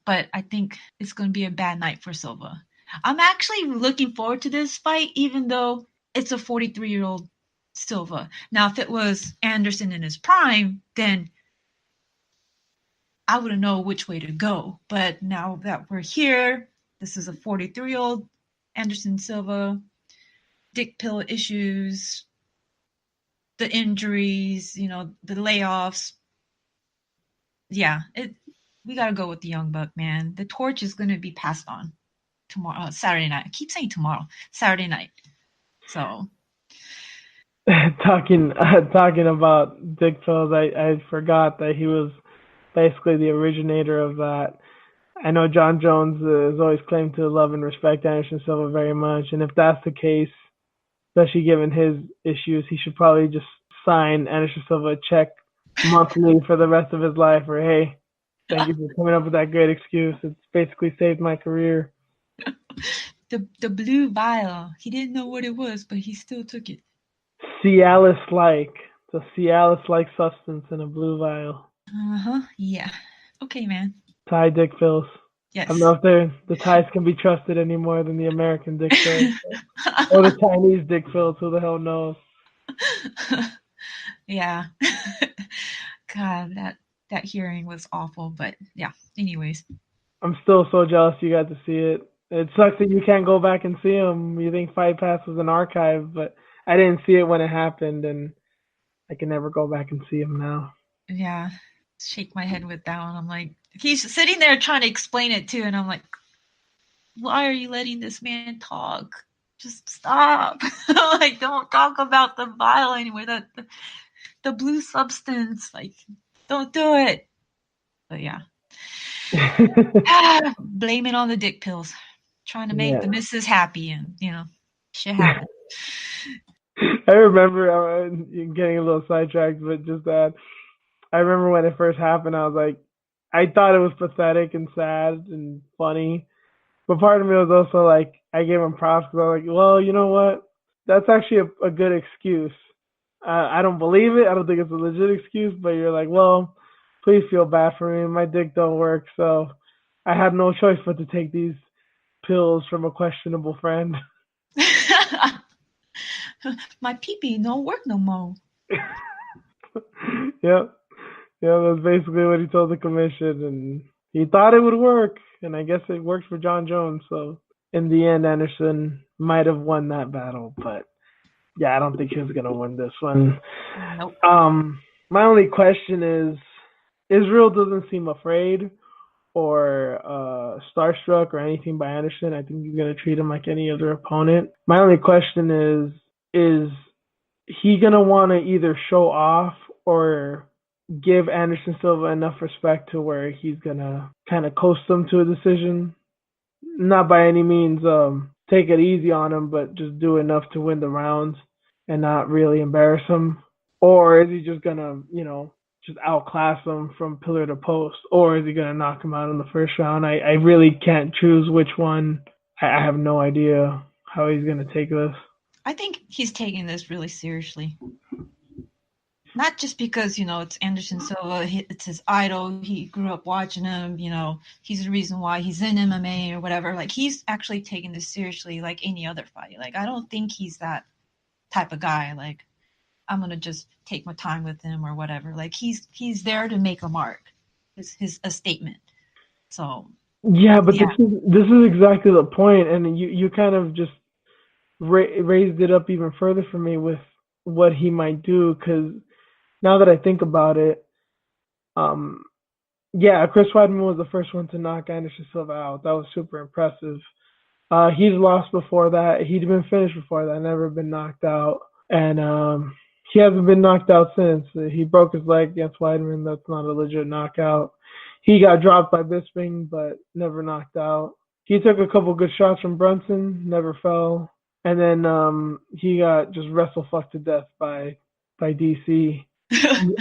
but I think it's going to be a bad night for Silva. I'm actually looking forward to this fight, even though it's a 43-year-old Silva. Now, if it was Anderson in his prime, then I wouldn't know which way to go. But now that we're here, this is a 43-year-old Anderson Silva, dick pill issues, the injuries, the layoffs. Yeah, we got to go with the young buck, man. The torch is going to be passed on tomorrow, Saturday night. I keep saying tomorrow, Saturday night. So talking about dick pills, I forgot that he was basically the originator of that. I know John Jones has always claimed to love and respect Anderson Silva very much, and if that's the case, especially given his issues, he should probably just sign Anderson Silva a check monthly for the rest of his life. Or, hey, thank you for coming up with that great excuse. It's basically saved my career. The blue vial. He didn't know what it was, but he still took it. Cialis-like. It's a Cialis-like substance in a blue vial. Yeah. Okay, man. Thai dick pills. Yes. I don't know if the Thais can be trusted any more than the American dick pills. Or the Chinese dick pills. Who the hell knows? Yeah. God, that hearing was awful. But yeah, anyways. I'm still so jealous you got to see it. It sucks that you can't go back and see him. You think Fight Pass was an archive, but I didn't see it when it happened, and I can never go back and see him now. Yeah. Shake my head with that one. I'm like, he's sitting there trying to explain it too, and I'm like, why are you letting this man talk? Just stop. Like, don't talk about the vial anyway. The blue substance. Like, don't do it. But yeah. Blame it on the dick pills. Trying to make the missus happy, and shit happens. I remember getting a little sidetracked, but just that. I remember when it first happened, I was like, I thought it was pathetic and sad and funny. But part of me was also like, I gave him props because I was like, well, you know what? That's actually a good excuse. I don't believe it. I don't think it's a legit excuse, but you're like, well, please feel bad for me. My dick don't work, so I had no choice but to take these pills from a questionable friend. My pee-pee don't work no more. Yep. Yeah, that's basically what he told the commission, and he thought it would work, and I guess it worked for John Jones. So in the end, Anderson might have won that battle, but yeah, I don't think he was gonna win this one. Nope. My only question is, Israel doesn't seem afraid or starstruck or anything by Anderson. I think he's gonna treat him like any other opponent. My only question is he gonna want to either show off or give Anderson Silva enough respect to where he's gonna kind of coast him to a decision? Not by any means take it easy on him, but just do enough to win the rounds and not really embarrass him? Or is he just gonna, just outclass him from pillar to post? Or is he gonna knock him out in the first round? I really can't choose which one. I have no idea how he's gonna take this. I think he's taking this really seriously. not just because it's Anderson Silva, it's his idol. He grew up watching him. He's the reason why he's in MMA or whatever. Like he's actually taking this seriously, like any other fight. Like I don't think he's that type of guy. Like I'm gonna just take my time with him or whatever. Like he's there to make a mark. His a statement. So Yeah, but yeah, this is exactly the point, and you kind of just raised it up even further for me with what he might do. Because now that I think about it, um, yeah, Chris Weidman was the first one to knock Anderson Silva out. That was super impressive. He's lost before that. He'd been finished before that, never been knocked out, and he hasn't been knocked out since. He broke his leg against Weidman. That's not a legit knockout. He got dropped by Bisping, but never knocked out. He took a couple good shots from Brunson, never fell, and then he got just wrestle fucked to death by DC.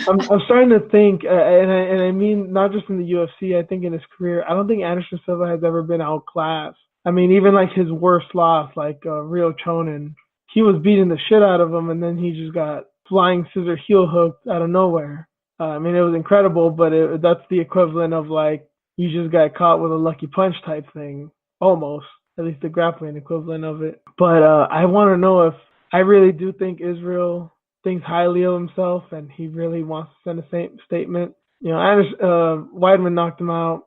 I'm starting to think, and I mean not just in the UFC. I think in his career, I don't think Anderson Silva has ever been outclassed. I mean, even like his worst loss, like Rio Chonin, he was beating the shit out of him, and then he just got flying scissor heel hooked out of nowhere. I mean, it was incredible, but that's the equivalent of like you just got caught with a lucky punch type thing, almost. At least the grappling equivalent of it. But I want to know if I really do think Israel thinks highly of himself and he really wants to send a statement. Weidman knocked him out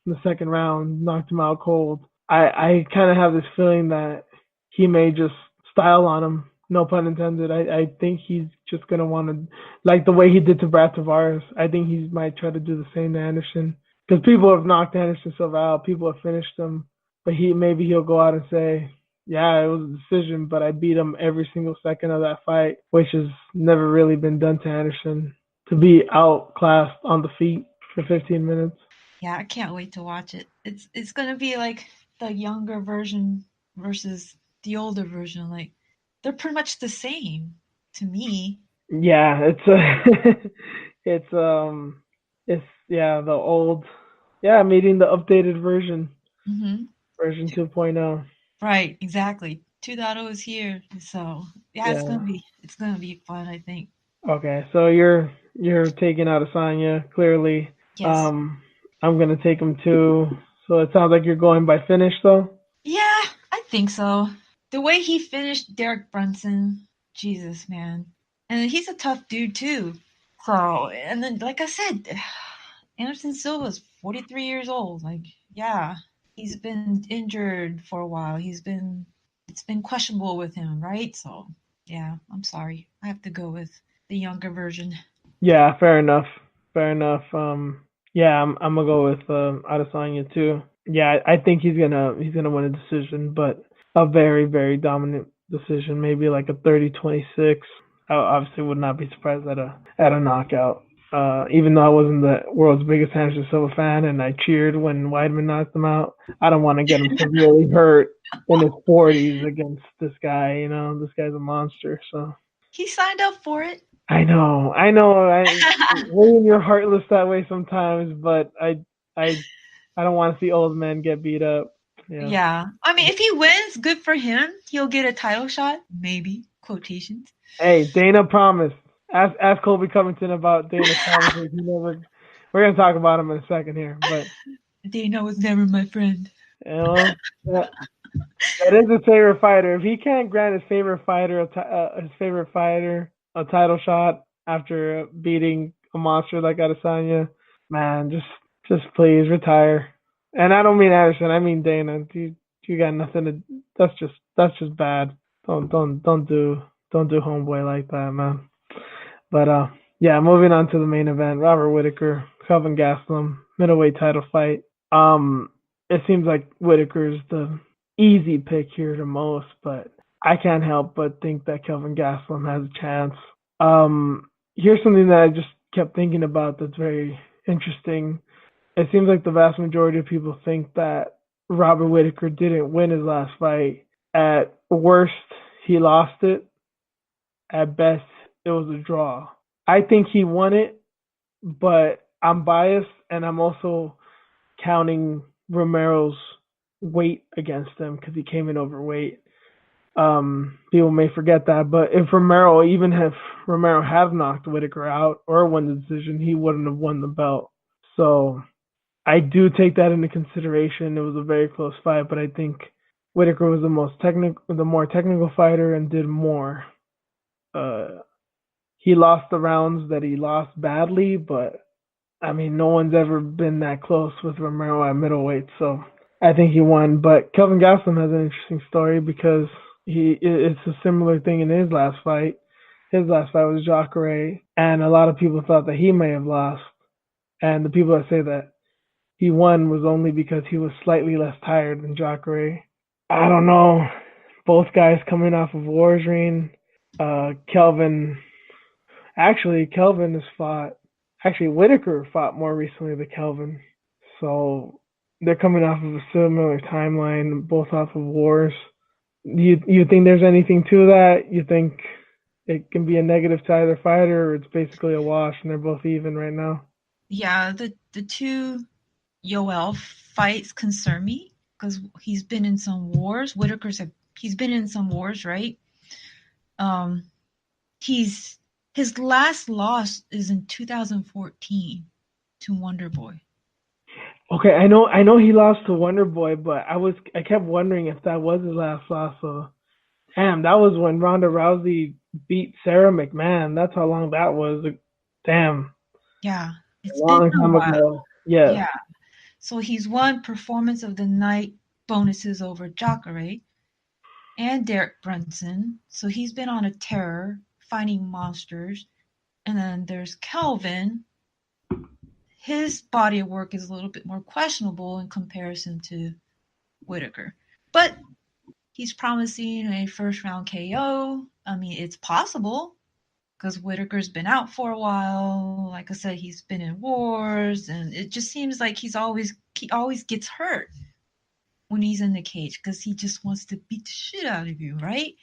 in the second round, knocked him out cold. I kind of have this feeling that he may just style on him. No pun intended. I think he's just gonna want to, like the way he did to Brad Tavares. I think he might try to do the same to Anderson because people have knocked Anderson Silva out. People have finished him, but he'll go out and say, "Yeah, it was a decision, but I beat him every single second of that fight," which has never really been done to Anderson. To be outclassed on the feet for 15 minutes. yeah, I can't wait to watch it. It's gonna be like the younger version versus the older version. Like they're pretty much the same to me. Yeah, it's it's yeah the old meeting the updated version Hmm. version 2.0. Right, exactly. 2.0 is here, so yeah, Yeah. it's gonna be fun. I think. Okay, so you're taking out Asanya clearly. Yes. Um, I'm gonna take him too. So it sounds like you're going by finish though. Yeah, I think so. The way he finished Derek Brunson, Jesus, man. And he's a tough dude too. So, and then like I said, Anderson Silva's 43 years old. Like, yeah, he's been injured for a while. It's been questionable with him, right? So, yeah, I'm sorry. I have to go with the younger version. Yeah, fair enough. Fair enough. Yeah, I'm gonna go with Adesanya too. Yeah, I think he's gonna win a decision, but a very very dominant decision, maybe like a 30-26. I obviously would not be surprised at a knockout. Even though I wasn't the world's biggest Anderson Silva fan, and I cheered when Weidman knocked him out, I don't want to get him severely hurt in his 40s against this guy. This guy's a monster. So He signed up for it. I know. William, you're heartless that way sometimes, but I don't want to see old men get beat up. Yeah. Yeah. I mean, if he wins, good for him. He'll get a title shot, maybe. Quotations. Hey, Dana promised. Ask Colby Covington about Dana's promises. He never. We're gonna talk about him in a second here, but Dana was never my friend. you know that, that is his favorite fighter. If he can't grant his favorite fighter a title shot after beating a monster like Adesanya, man, just please retire. And I don't mean Anderson, I mean Dana. You got nothing to. That's just bad. Don't do homeboy like that, man. But yeah, moving on to the main event. Robert Whitaker, Kelvin Gastelum, middleweight title fight. Um, it seems like Whitaker's the easy pick here the most, but I can't help but think that Kelvin Gastelum has a chance. Here's something that I just kept thinking about that's very interesting. It seems like the vast majority of people think that Robert Whitaker didn't win his last fight. At worst, he lost it. At best, it was a draw. I think he won it, but I'm biased and I'm also counting Romero's weight against him because he came in overweight. People may forget that, but even if Romero have knocked Whitaker out or won the decision, he wouldn't have won the belt. So I do take that into consideration. It was a very close fight, but I think Whitaker was the more technical fighter and did more. Uh, he lost the rounds that he lost badly, but I mean, no one's ever been that close with Romero at middleweight, so I think he won. But Kelvin Gastelum has an interesting story because it's a similar thing in his last fight. His last fight was Jacare, and a lot of people thought that he may have lost. And the people that say that he won was only because he was slightly less tired than Jacare. I don't know. Both guys coming off of wars, Reen. Kelvin, Kelvin has fought. Actually, Whitaker fought more recently than Kelvin. So they're coming off of a similar timeline, both off of wars. You think there's anything to that? You think it can be a negative to either fighter, or it's basically a wash and they're both even right now? Yeah, the two Yoel fights concern me because he's been in some wars. He's been in some wars, right? His last loss is in 2014 to Wonder Boy. Okay, I know he lost to Wonder Boy, but I kept wondering if that was his last loss. So, damn, that was when Ronda Rousey beat Sarah McMahon. That's how long that was. Damn, Yeah, a it's been long a time while. ago. Yes. Yeah, so he's won Performance of the Night bonuses over Jacare and Derek Brunson. So he's been on a tear fighting monsters. And then there's Kelvin. His body of work is a little bit more questionable in comparison to Whitaker. But he's promising a first round KO. I mean, it's possible because Whitaker's been out for a while. Like I said, he's been in wars, and it just seems like he always gets hurt when he's in the cage because he just wants to beat the shit out of you, right?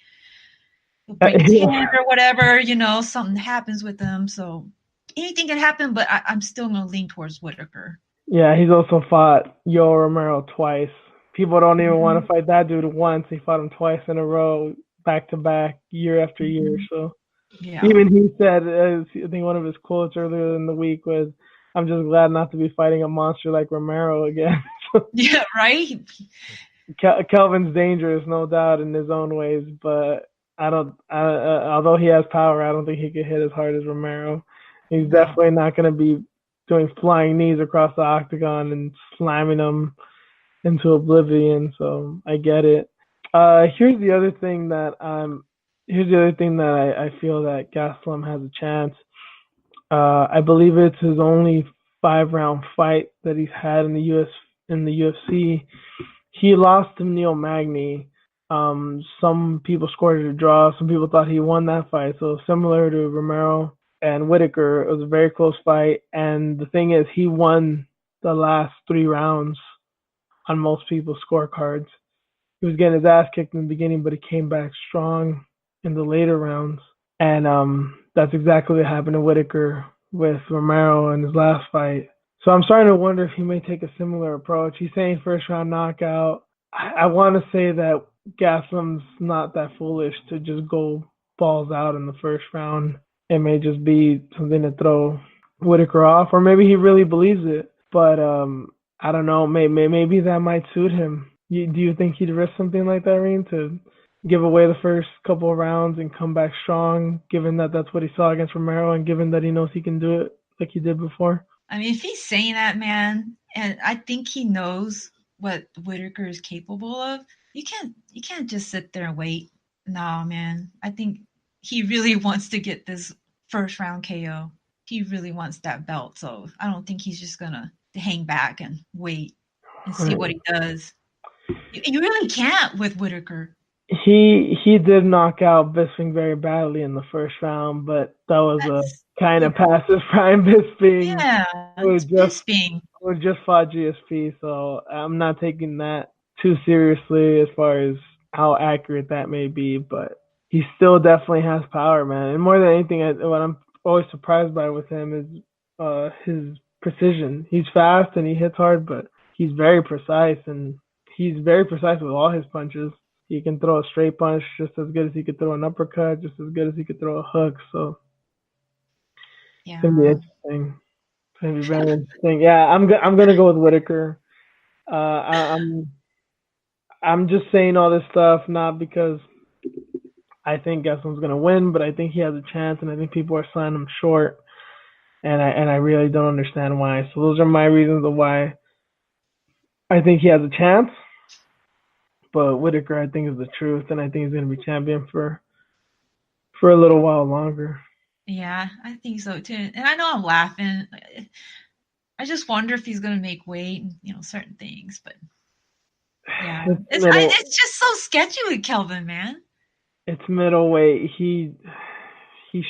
He'll break his hand or whatever, something happens with him. So anything can happen, but I'm still going to lean towards Whitaker. Yeah, he's also fought Yoel Romero twice. People don't even want to fight that dude once. He fought him twice in a row, back to back, year after year. So Yeah. even he said, I think one of his quotes earlier in the week was, "I'm just glad not to be fighting a monster like Romero again." Yeah, right. Kelvin's dangerous, no doubt, in his own ways, but although he has power, I don't think he could hit as hard as Romero. He's definitely not going to be doing flying knees across the octagon and slamming them into oblivion. So I get it. Here's the other thing that I feel that Gastelum has a chance. I believe it's his only 5-round fight that he's had in the UFC. He lost to Neil Magny. Some people scored it a draw. Some people thought he won that fight. So similar to Romero and Whitaker, it was a very close fight. And the thing is, he won the last 3 rounds on most people's scorecards. He was getting his ass kicked in the beginning, but he came back strong in the later rounds. And that's exactly what happened to Whitaker with Romero in his last fight. So I'm starting to wonder if he may take a similar approach. He's saying first round knockout. I want to say that Gaslam's not that foolish to just go balls out in the first round. It may just be something to throw Whitaker off, or maybe he really believes it. But I don't know. Maybe that might suit him. Do you think he'd risk something like that, Reen, to give away the first couple of rounds and come back strong, given that that's what he saw against Romero and given that he knows he can do it like he did before? I mean, if he's saying that, man, and I think he knows what Whitaker is capable of, you can't just sit there and wait. No, man. I think he really wants to get this first round KO. He really wants that belt, so I don't think he's just gonna hang back and wait and see what he does. You really can't with Whitaker. He did knock out Bisping very badly in the first round, but that was a kind of past his prime. Bisping, it's Bisping. Who just fought GSP, so I'm not taking that too seriously as far as how accurate that may be, but he still definitely has power, man. And more than anything, what I'm always surprised by with him is his precision. He's fast and he hits hard, but he's very precise, and he's very precise with all his punches. He can throw a straight punch just as good as he could throw an uppercut, just as good as he could throw a hook. So it's gonna be Yeah. interesting. It's gonna be very interesting. Yeah, I'm gonna go with Whitaker. I'm just saying all this stuff not because I think Gaston's gonna win, but I think he has a chance, and I think people are selling him short, and I really don't understand why. So those are my reasons of why I think he has a chance. But Whitaker, I think, is the truth, and I think he's gonna be champion for a little while longer. Yeah, I think so too. And I know I'm laughing. I just wonder if he's gonna make weight and certain things, but yeah, It's middle. it's just so sketchy with Kelvin, man. It's middleweight. He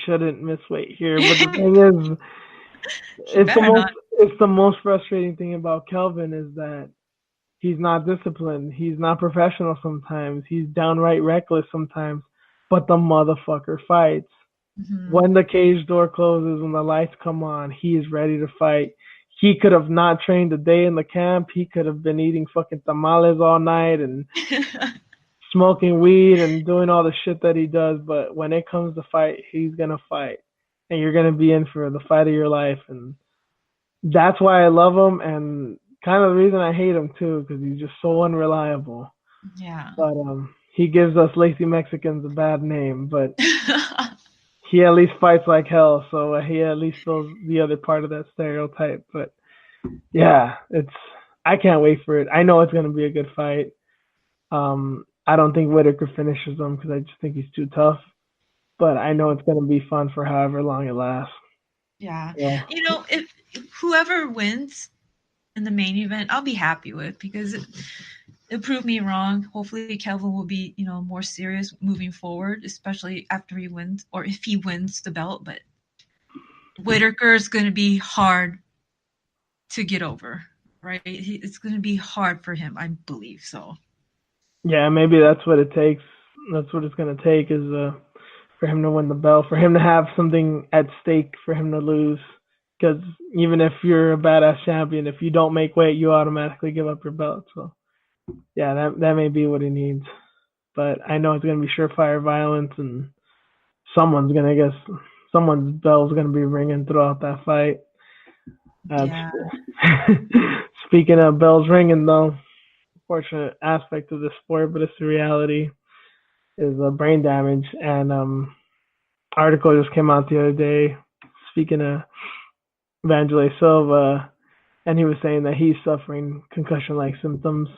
shouldn't miss weight here. But the thing is, He better not. it's the most frustrating thing about Kelvin is that he's not disciplined. He's not professional sometimes. He's downright reckless sometimes. But the motherfucker fights. Hmm. When the cage door closes, when the lights come on, he is ready to fight. He could have not trained a day in the camp. He could have been eating fucking tamales all night and smoking weed and doing all the shit that he does. But when it comes to fight, he's gonna fight, and you're gonna be in for the fight of your life. And that's why I love him, and kind of the reason I hate him too, because he's just so unreliable. Yeah. But he gives us lazy Mexicans a bad name, but he at least fights like hell, so he at least fills the other part of that stereotype. But yeah, it's I can't wait for it. I know it's gonna be a good fight. I don't think Whitaker finishes him because I just think he's too tough. But I know it's gonna be fun for however long it lasts. Yeah. Yeah, If whoever wins in the main event, I'll be happy with because it proved me wrong. Hopefully, Kelvin will be, more serious moving forward, especially after he wins or if he wins the belt. But Whitaker is going to be hard to get over, right? It's going to be hard for him, I believe. So, yeah, maybe that's what it takes. That's what it's gonna take is for him to win the belt, for him to have something at stake, for him to lose. Because even if you're a badass champion, if you don't make weight, you automatically give up your belt. So yeah, that may be what he needs. But I know it's gonna be surefire violence, and I guess, someone's bell's gonna be ringing throughout that fight. Uh, yeah. Speaking of bells ringing, though, unfortunate aspect of the sport, but it's the reality, is brain damage. And article just came out the other day. Speaking of Vanderlei Silva, and he was saying that he's suffering concussion-like symptoms.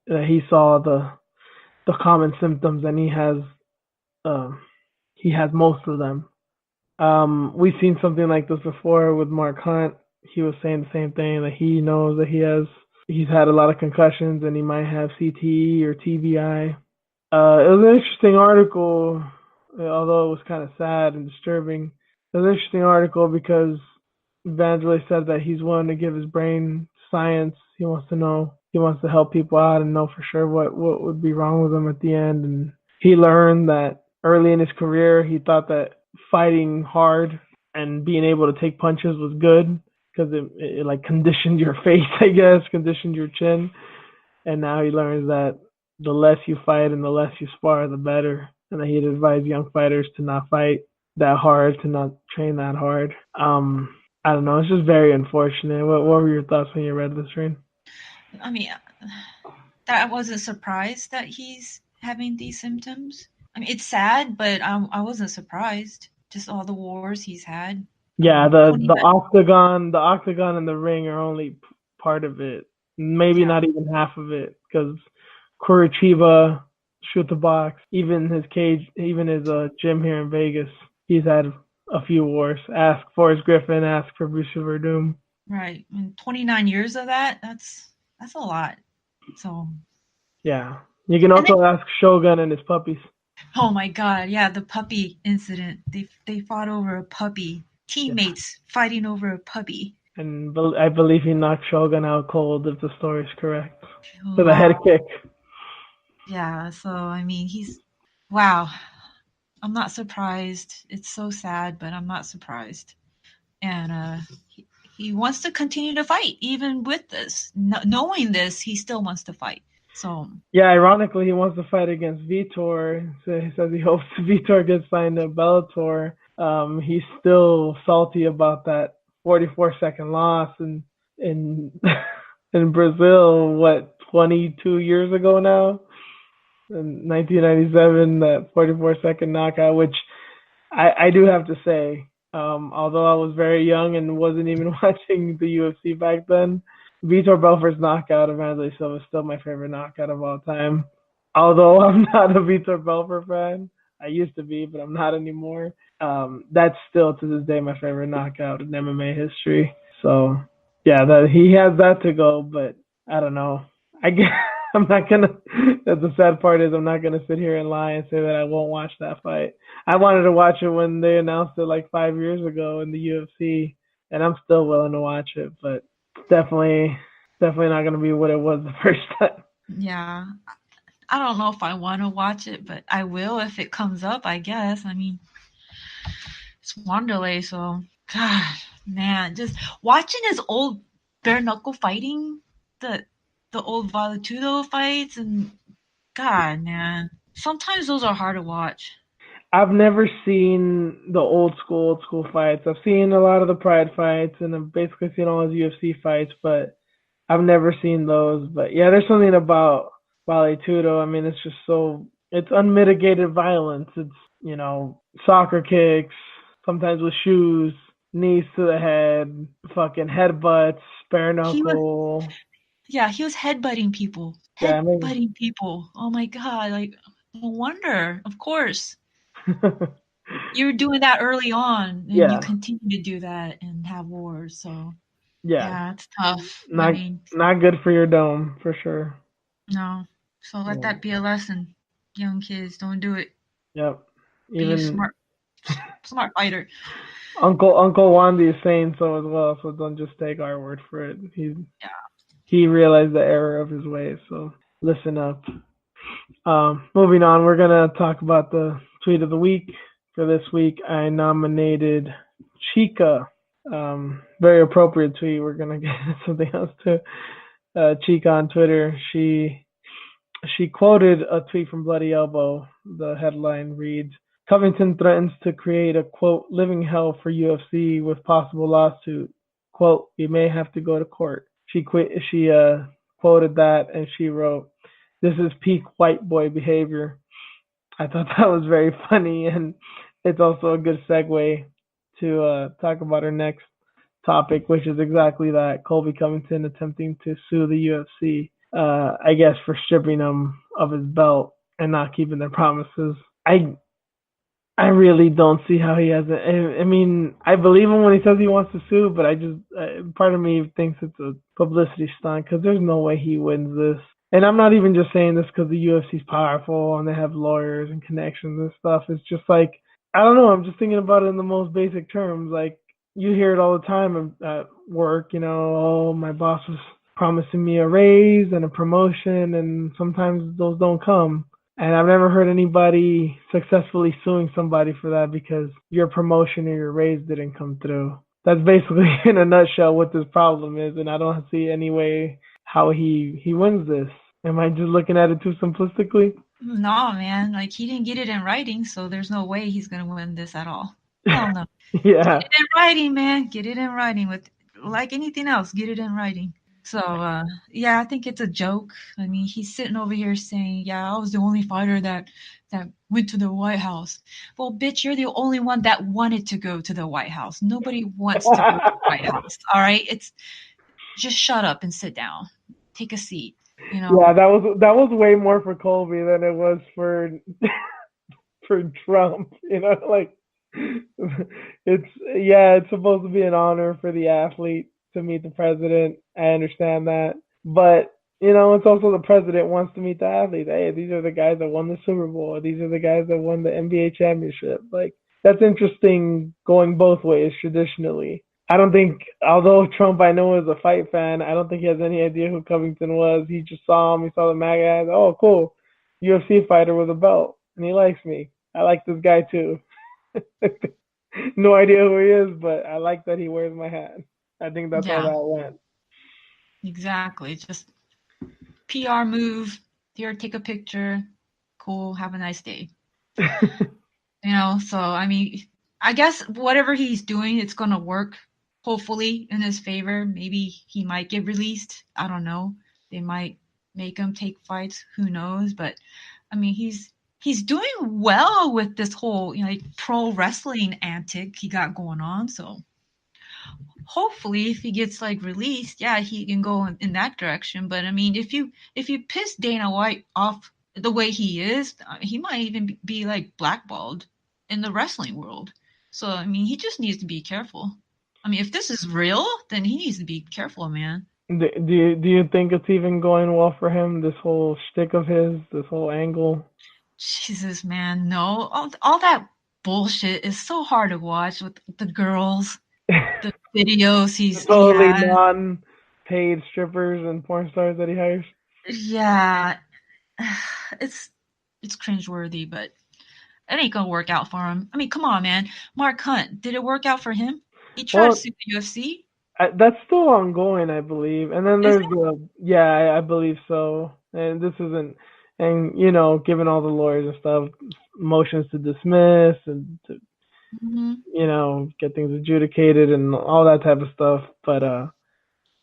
That he saw the common symptoms, and um, he has most of them. We've seen something like this before with Mark Hunt. He was saying the same thing, that he knows that he's had a lot of concussions and he might have CTE or TBI. It was an interesting article, although it was kind of sad and disturbing. It was an interesting article because Vanderlei said that he's willing to give his brain science. He wants to know. He wants to help people out and know for sure what would be wrong with them at the end. And he learned that early in his career, he thought that fighting hard and being able to take punches was good because it like conditioned your face, I guess, conditioned your chin. And now he learns that the less you fight and the less you spar, the better. And that he'd advise young fighters to not fight that hard, to not train that hard. I don't know. It's just very unfortunate. What were your thoughts when you read this, Rain? I mean, that I wasn't surprised that he's having these symptoms. I mean, it's sad, but I wasn't surprised. Just all the wars he's had. Yeah, 20. the octagon and the ring are only part of it. Maybe Yeah, not even half of it, because Curitiba, shoot the box, even his cage, even his gym here in Vegas, he's had a few wars. Ask Forrest Griffin, ask for Bruce Verdum. right. And 29 years of that, that's a lot. So, Yeah, you can and then, also ask Shogun and his puppies. oh my God, yeah, the puppy incident. They fought over a puppy. Yeah, Teammates fighting over a puppy. and I believe he knocked Shogun out cold, if the story is correct, with a head Wow. kick. Yeah. So I mean, wow. I'm not surprised. It's so sad, but I'm not surprised. And he wants to continue to fight even with this. Knowing this, he still wants to fight. So Yeah, ironically, he wants to fight against Vitor. So he says he hopes Vitor gets signed to Bellator. He's still salty about that 44-second loss in in Brazil. What 22 years ago now? In 1997, that 44-second knockout, which I do have to say, although I was very young and wasn't even watching the UFC back then, Vitor Belfort's knockout of Anderson Silva is still my favorite knockout of all time. Although I'm not a Vitor Belfort fan, I used to be, but I'm not anymore. That's still to this day my favorite knockout in MMA history. So yeah, that he has that to go, but I don't know. I guess I'm not gonna. That's the sad part is I'm not gonna sit here and lie and say that I won't watch that fight. I wanted to watch it when they announced it like 5 years ago in the UFC, and I'm still willing to watch it, but definitely, definitely not gonna be what it was the first time. yeah, I don't know if I want to watch it, but I will if it comes up. I guess. I mean, it's Wanderlei, so God, man, just watching his old bare knuckle fighting, the the old Valetudo fights, and God, man, sometimes those are hard to watch. I've never seen the old school fights. I've seen a lot of the Pride fights, and I've basically seen all his UFC fights, but I've never seen those. But yeah, there's something about Vale Tudo. I mean, it's just so it's unmitigated violence. It's soccer kicks, sometimes with shoes, knees to the head, fucking headbutts, bare He was, knuckle. yeah, he was Yeah, I mean, headbutting people. Oh my God, like no wonder, of course. You were doing that early on, and you yeah, continue to do that and have wars. So yeah, yeah, it's tough. I not mean, not good for your dome for sure. no. So let Yeah. that be a lesson, young kids. Don't do it. Yep. Be a Even smart fighter. Uncle Wandi is saying so as well. So don't just take our word for it. Yeah. He realized the error of his ways. So listen up. Moving on, we're gonna talk about the tweet of the week. For this week, I nominated Chica. Very appropriate tweet. We're gonna get something else too. Chica on Twitter. She quoted a tweet from Bloody Elbow. The headline reads, Covington threatens to create a, quote, living hell for UFC with possible lawsuit. Quote, we may have to go to court. She quoted that and she wrote, this is peak white boy behavior. I thought that was very funny and it's also a good segue to talk about our next topic, which is exactly that. Colby Covington attempting to sue the UFC, I guess, for stripping him of his belt and not keeping their promises. I really don't see how he has it. I mean, I believe him when he says he wants to sue, but I just part of me thinks it's a publicity stunt because there's no way he wins this. And I'm not even just saying this because the UFC's powerful and they have lawyers and connections and stuff. It's just like I don't know. I'm just thinking about it in the most basic terms. Like you hear it all the time at work. Oh, my boss was promising me a raise and a promotion, and sometimes those don't come. And I've never heard anybody successfully suing somebody for that because your promotion or your raise didn't come through. That's basically in a nutshell what this problem is, and I don't see any way how he wins this. Am I just looking at it too simplistically? No, man. Like he didn't get it in writing, so there's no way he's gonna win this at all. Hell no. Get Yeah. it in writing, man. Get it in writing. With like anything else, get it in writing. So yeah, I think it's a joke. I mean, he's sitting over here saying, "Yeah, I was the only fighter that went to the White House." Well, bitch, you're the only one that wanted to go to the White House. Nobody wants to go to the White House. All right, it's just shut up and sit down. Take a seat. You Yeah, know. that was way more for Colby than it was for for Trump. Like it's supposed to be an honor for the athlete to meet the president. I understand that, but it's also the president wants to meet the athlete. Hey, these are the guys that won the Super Bowl. These are the guys that won the NBA championship. Like that's interesting going both ways traditionally. I don't think, although Trump I know is a fight fan, I don't think he has any idea who Covington was. He just saw him. He saw the MAGA ads. Oh, cool, UFC fighter with a belt, and he likes me. I like this guy too. No idea who he is, but I like that he wears my hat. I think that's all Yeah, that went. exactly. Just PR move. Here, take a picture. Cool. Have a nice day. So I mean, I guess whatever he's doing, it's gonna work. Hopefully in his favor. Maybe he might get released. I don't know. They might make him take fights. Who knows? But I mean, he's doing well with this whole like pro wrestling antic he got going on. So hopefully, if he gets like released, yeah, he can go in that direction. But I mean, if you piss Dana White off the way he is, he might even be like blackballed in the wrestling world. So I mean, he just needs to be careful. I mean, if this is real, then he needs to be careful, man. Do you think it's even going well for him? This whole shtick of his, this whole angle. Jesus, man, no, all that bullshit is so hard to watch with the girls, the videos The he totally has. non-paid strippers and porn stars that he hires. Yeah, it's it's cringeworthy, but it ain't gonna work out for him. I mean, come on, man. Mark Hunt, did it work out for him? He tried to Well, sue the UFC. that's still ongoing, I believe. And then Is there's it? yeah, I believe so. And this isn't, and given all the lawyers and stuff, motions to dismiss and to, Mm-hmm. get things adjudicated and all that type of stuff. But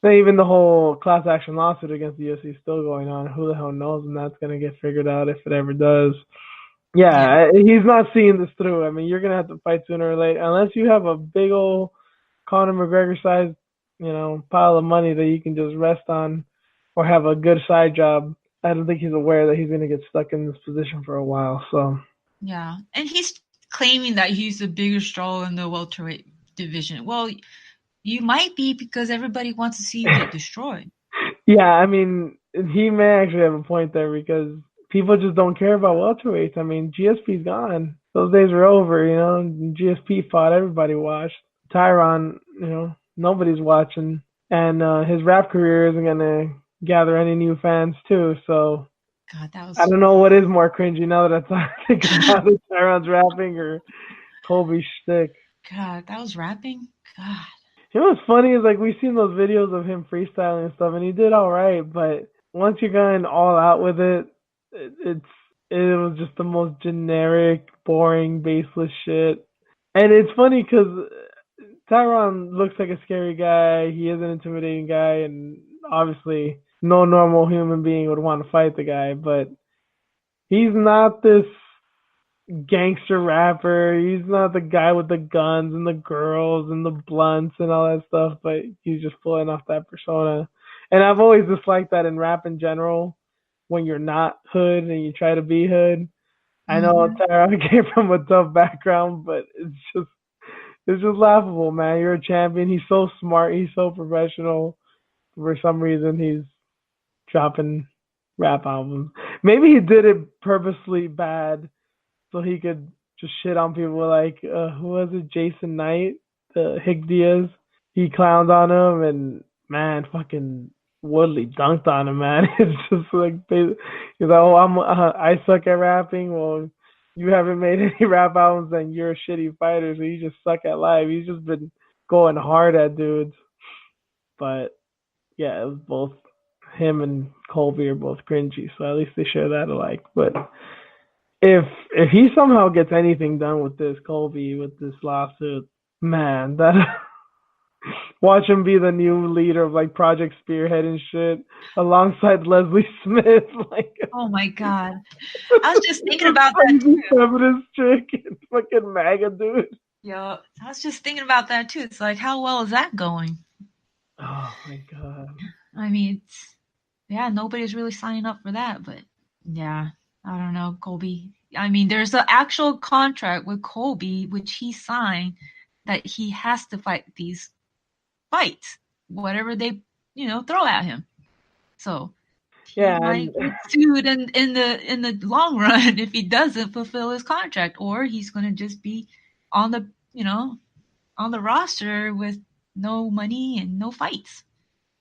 then even the whole class action lawsuit against the UFC is still going on. Who the hell knows when that's gonna get figured out, if it ever does. Yeah, Yeah, he's not seeing this through. I mean, you're gonna have to fight sooner or later, unless you have a big old Conor McGregor sized, pile of money that you can just rest on, or have a good side job. I don't think he's aware that he's gonna get stuck in this position for a while. So yeah, and he's claiming that he's the biggest draw in the welterweight division. Well, you might be because everybody wants to see you get destroyed. yeah, I mean, he may actually have a point there because people just don't care about welterweights. I mean, GSP's gone. Those days are over. GSP fought, everybody watched. Tyron, nobody's watching, and his rap career isn't gonna gather any new fans too. So God, that I was don't know what is more cringy now that I think about it, Tyron's rapping or Colby's shtick. God, that was rapping. God. You know what's funny is like we've seen those videos of him freestyling and stuff, and he did all right. But once you're going all out with it, it's it was just the most generic, boring, baseless shit. And it's funny because Tyron looks like a scary guy. He is an intimidating guy, and obviously no normal human being would want to fight the guy. But he's not this gangster rapper. He's not the guy with the guns and the girls and the blunts and all that stuff, but he's just pulling off that persona. And I've always disliked that in rap in general. When you're not hood and you try to be hood. I know Mm-hmm. Tyron came from a tough background, but it's just laughable, man. You're a champion. He's so smart. He's so professional. For some reason, he's dropping rap albums. Maybe he did it purposely bad so he could just shit on people like who was it, Jason Knight, the Hick Diaz. He clowned on him, and man, fucking Woodley dunked on him, man. It's just like he's like, oh, I suck at rapping. Well, you haven't made any rap albums, and you're a shitty fighter, so you just suck at life. He's just been going hard at dudes, but yeah, it was both him and Colby are both cringy, so at least they share that alike. But if he somehow gets anything done with this Colby with this lawsuit, man, that watch him be the new leader of like Project Spearhead and shit, alongside Leslie Smith, like Oh my God. I was just thinking this about that crazy too. feminist chick and fucking MAGA dude. Yo, I was just thinking about that too. It's like, how well is that going? Oh my god. I mean, yeah, nobody's really signing up for that, but yeah, I don't know, Colby. I mean, there's an actual contract with Colby, which he signed, that he has to fight these fights, whatever they, throw at him. So he Yeah, might and get sued in the long run if he doesn't fulfill his contract, or he's gonna just be on the on the roster with no money and no fights.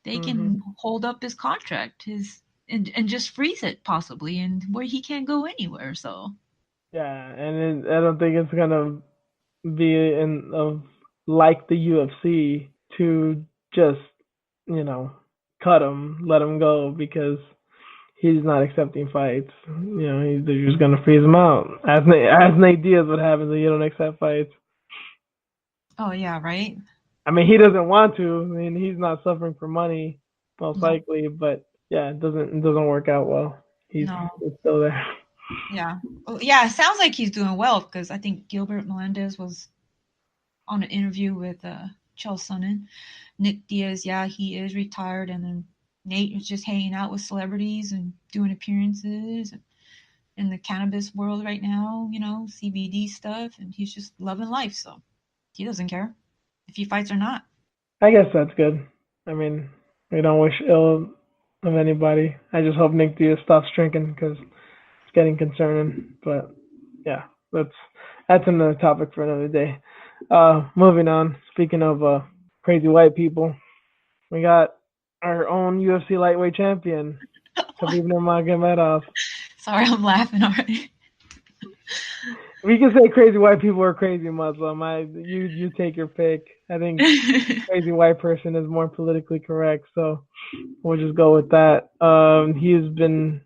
They hmm can hold up his contract, and just freeze it possibly, and where he can't go anywhere. So yeah, and I don't think it's gonna be in of like the UFC to just you know cut him, let him go because he's not accepting fights. They're just gonna freeze him out. As Nate Diaz, what happens when you don't accept fights? Oh yeah, right. I mean, he doesn't want to. I mean, he's not suffering for money, most No, likely. But yeah, it doesn't work out well. no, He's still there. yeah, well, yeah. It sounds like he's doing well because I think Gilbert Melendez was on an interview with Chael Sonnen. Nick Diaz, yeah, he is retired, and then Nate is just hanging out with celebrities and doing appearances in the cannabis world right now. CBD stuff, and he's just loving life. So he doesn't care if he fights or not. I guess that's good. I mean, we don't wish ill of anybody. I just hope Nick Diaz stops drinking because it's getting concerning. But yeah, that's another topic for another day. Moving on. Speaking of crazy white people, we got our own UFC lightweight champion, Khabib Nurmagomedov. Sorry, I'm laughing already. We can say crazy white people or crazy Muslim. You take your pick. I think crazy white person is more politically correct, so we'll just go with that. He's been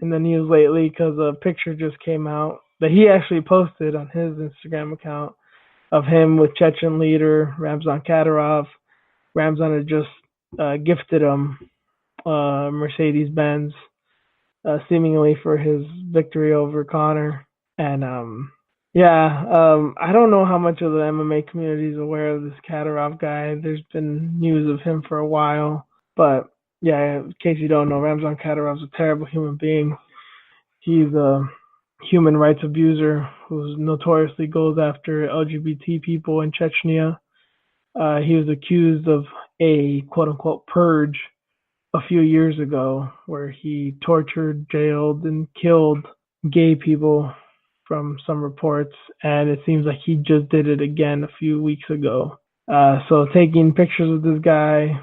in the news lately because a picture just came out that he actually posted on his Instagram account of him with Chechen leader Ramzan Kadyrov. Ramzan had just gifted him Mercedes Benz, seemingly for his victory over Connor. And I don't know how much of the MMA community is aware of this Kadyrov guy. There's been news of him for a while, but yeah, in case you don't know, Ramzan Kadyrov's a terrible human being. He's a human rights abuser who notoriously goes after LGBT people in Chechnya. He was accused of a quote unquote purge a few years ago where he tortured, jailed, and killed gay people from some reports, and it seems like he just did it again a few weeks ago. So taking pictures of this guy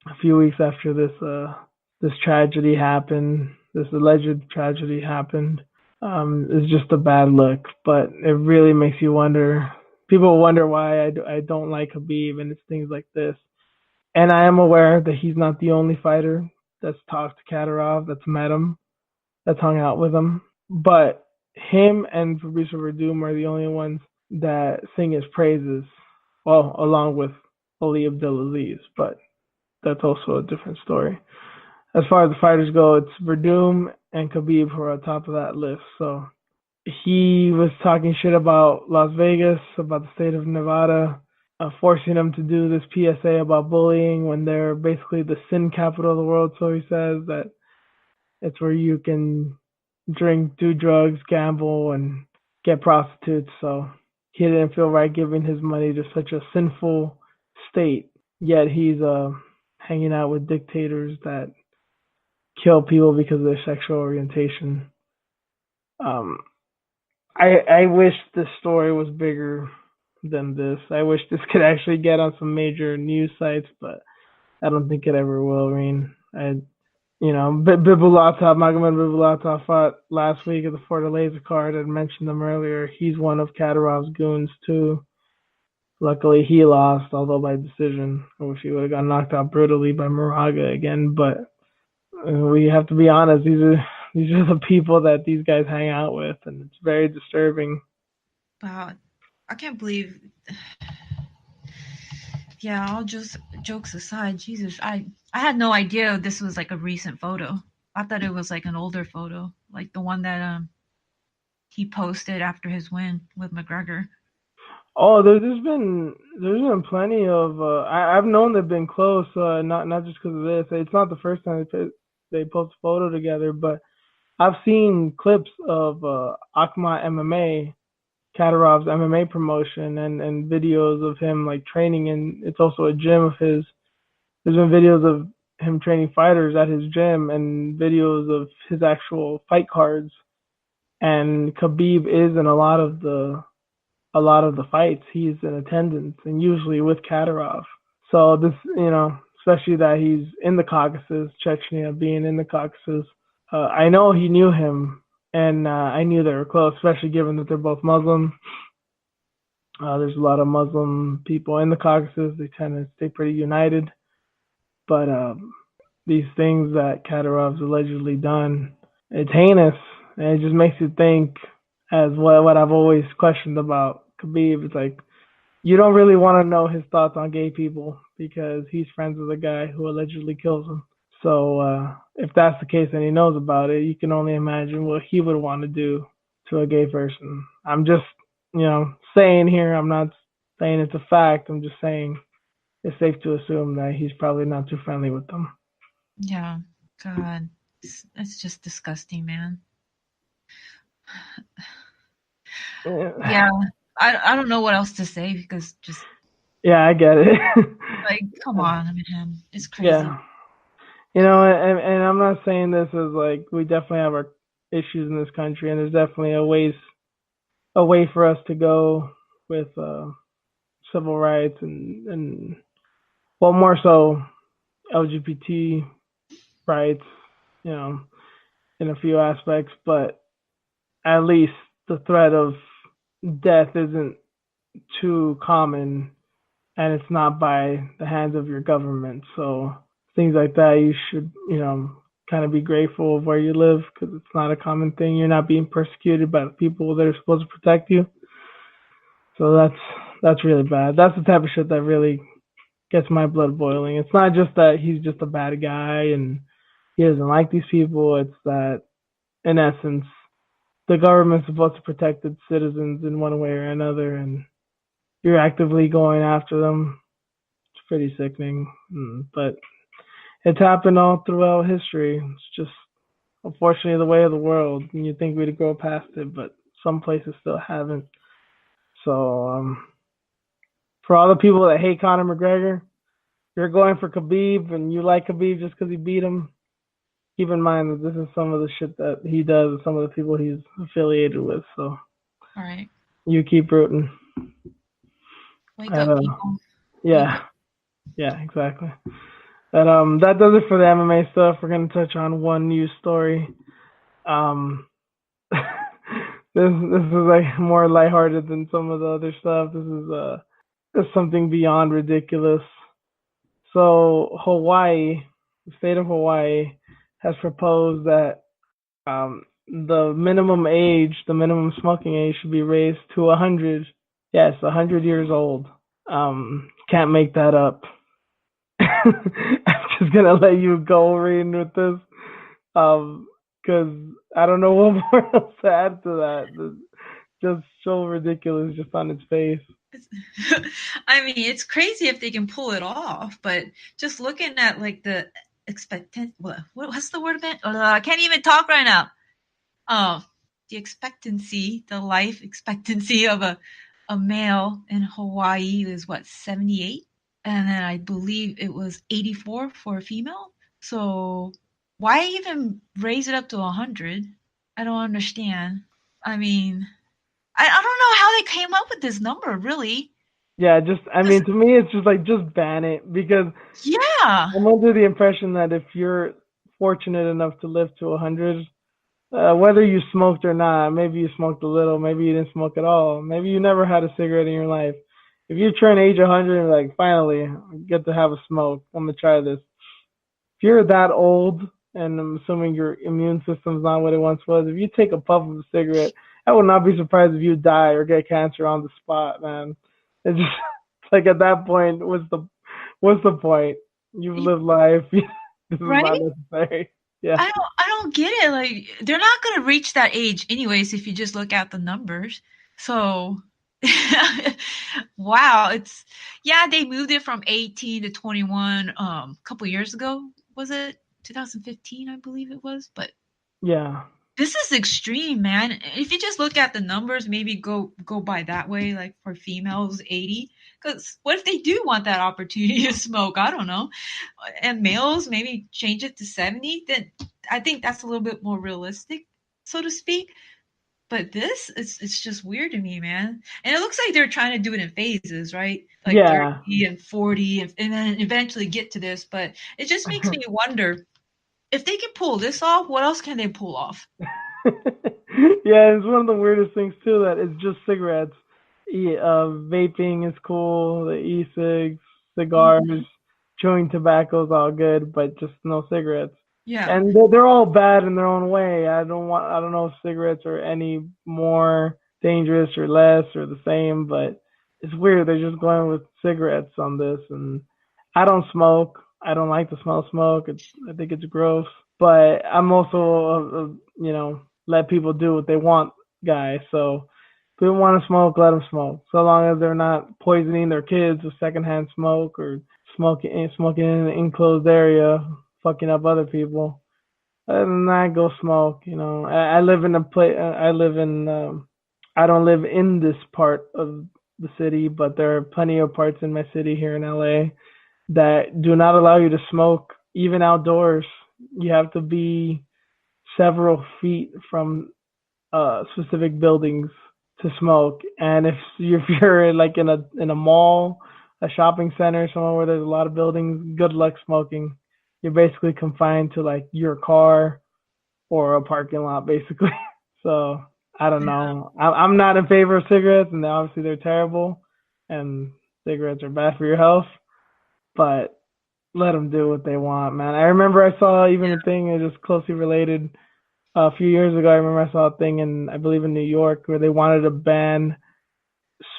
a few weeks after this tragedy happened, this alleged tragedy happened, is just a bad look. But it really makes you wonder. People wonder why I don't like Khabib, and it's things like this. And I am aware that he's not the only fighter that's talked to Kadyrov, that's met him, that's hung out with him. But him and Fabrice Verdum are the only ones that sing his praises. Well, along with Ali Abdelaziz, but that's also a different story. As far as the fighters go, it's Verdum and Khabib who are on top of that list. So he was talking shit about Las Vegas, about the state of Nevada, forcing them to do this PSA about bullying when they're basically the sin capital of the world. So he says that it's where you can drink, do drugs, gamble, and get prostitutes. So he didn't feel right giving his money to such a sinful state. Yet he's hanging out with dictators that kill people because of their sexual orientation. I wish this story was bigger than this. I wish this could actually get on some major news sites, but I don't think it ever will. I mean, Bibulatov, Magomed Bibulatov fought last week at the Fortaleza card. I mentioned him earlier. He's one of Kadyrov's goons too. Luckily, he lost, although by decision. I wish he would have got knocked out brutally by Moraga again. But we have to be honest; these are the people that these guys hang out with, and it's very disturbing. Wow, I can't believe. Yeah, all just jokes aside, Jesus, I had no idea this was like a recent photo. I thought it was like an older photo, like the one that he posted after his win with McGregor. Oh, there's been plenty of. I've known they've been close. Not just because of this. It's not the first time they post a photo together, but I've seen clips of Akma MMA, Kadyrov's MMA promotion, and videos of him like training, and it's also a gym of his. There's been videos of him training fighters at his gym, and videos of his actual fight cards. And Khabib is in a lot of the fights. He's in attendance, and usually with Kadyrov. So this, especially that he's in the Caucasus, Chechnya, being in the Caucasus. I know he knew him, and I knew they were close, especially given that they're both Muslim. There's a lot of Muslim people in the Caucasus. They tend to stay pretty united. But these things that Kadyrov's allegedly done. It's heinous, and it just makes you think, as what I've always questioned about Khabib. It's like you don't really want to know his thoughts on gay people because he's friends with a guy who allegedly kills them. So if that's the case and he knows about it, you can only imagine what he would want to do to a gay person. I'm just, saying here. I'm not saying it's a fact. I'm just saying it's safe to assume that he's probably not too friendly with them. Yeah. God. It's just disgusting, man. Yeah. I don't know what else to say because just. Yeah, I get it. Like, come on, man. It's crazy. Yeah. And I'm not saying this as like we definitely have our issues in this country, and there's definitely a way for us to go with civil rights and well, more so LGBT rights, in a few aspects, but at least the threat of death isn't too common, and it's not by the hands of your government. So things like that, you should, kind of be grateful of where you live because it's not a common thing. You're not being persecuted by the people that are supposed to protect you. So that's really bad. That's the type of shit that really gets my blood boiling. It's not just that he's just a bad guy and he doesn't like these people. It's that, in essence, the government's supposed to protect its citizens in one way or another, and you're actively going after them. It's pretty sickening. But it's happened all throughout history. It's just, unfortunately, the way of the world. And you'd think we'd grow past it, but some places still haven't. So, for all the people that hate Conor McGregor, you're going for Khabib and you like Khabib just because he beat him, keep in mind that this is some of the shit that he does and some of the people he's affiliated with. So, all right, you keep rooting. Wake up, people. Yeah, yeah, exactly. That does it for the MMA stuff. We're gonna touch on one news story. This is like more lighthearted than some of the other stuff. This is something beyond ridiculous. So Hawaii, the state of Hawaii, has proposed that the minimum smoking age should be raised to 100. Yes, 100 years old. Can't make that up. I'm just gonna let you go, Rina, with this, because I don't know what more else to add to that. It's just so ridiculous, just on its face. I mean, it's crazy if they can pull it off, but just looking at like the what's the word again? I can't even talk right now. The life expectancy of a male in Hawaii is what, 78? And then I believe it was 84 for a female. So why even raise it up to 100? I don't understand. I mean, I don't know how they came up with this number, really. Yeah, to me, it's just like, just ban it, because I'm under the impression that if you're fortunate enough to live to 100, whether you smoked or not, maybe you smoked a little, maybe you didn't smoke at all, maybe you never had a cigarette in your life. If you turn age 100 and like, finally, I get to have a smoke, I'm gonna try this. If you're that old, and I'm assuming your immune system's not what it once was, if you take a puff of a cigarette, I would not be surprised if you die or get cancer on the spot, man. It's just like, at that point, what's the point? You've lived life. This is not necessary. Yeah. I don't get it. Like, they're not going to reach that age anyways if you just look at the numbers. So, wow, they moved it from 18 to 21 a couple years ago. Was it 2015, I believe it was? But yeah, this is extreme, man. If you just look at the numbers, maybe go by that way, like for females, 80. Because what if they do want that opportunity to smoke? I don't know. And males, maybe change it to 70. Then I think that's a little bit more realistic, so to speak. But it's just weird to me, man. And it looks like they're trying to do it in phases, right? Like 30 and 40, and then eventually get to this. But it just makes me wonder, if they can pull this off, what else can they pull off? Yeah, it's one of the weirdest things too, that it's just cigarettes. Vaping is cool, the e-cigs, cigars. chewing tobacco is all good, but just no cigarettes. Yeah. And they're all bad in their own way. I don't know if cigarettes are any more dangerous or less or the same, but it's weird. They're just going with cigarettes on this, and I don't smoke. I don't like the smell of smoke. I think it's gross. But I'm also let people do what they want guy. So if they want to smoke, let them smoke. So long as they're not poisoning their kids with secondhand smoke or smoking in an enclosed area, fucking up other people. Other than that, go smoke. I live in a place. I live in. I don't live in this part of the city, but there are plenty of parts in my city here in LA that do not allow you to smoke even outdoors. You have to be several feet from specific buildings to smoke. And if you're like in a mall, a shopping center, somewhere where there's a lot of buildings, good luck smoking. You're basically confined to like your car or a parking lot, basically. So I don't know. I'm not in favor of cigarettes, and obviously they're terrible, and cigarettes are bad for your health. But let them do what they want, man. I remember I saw even a thing that is closely related a few years ago. I remember I saw a thing in, I believe, in New York where they wanted to ban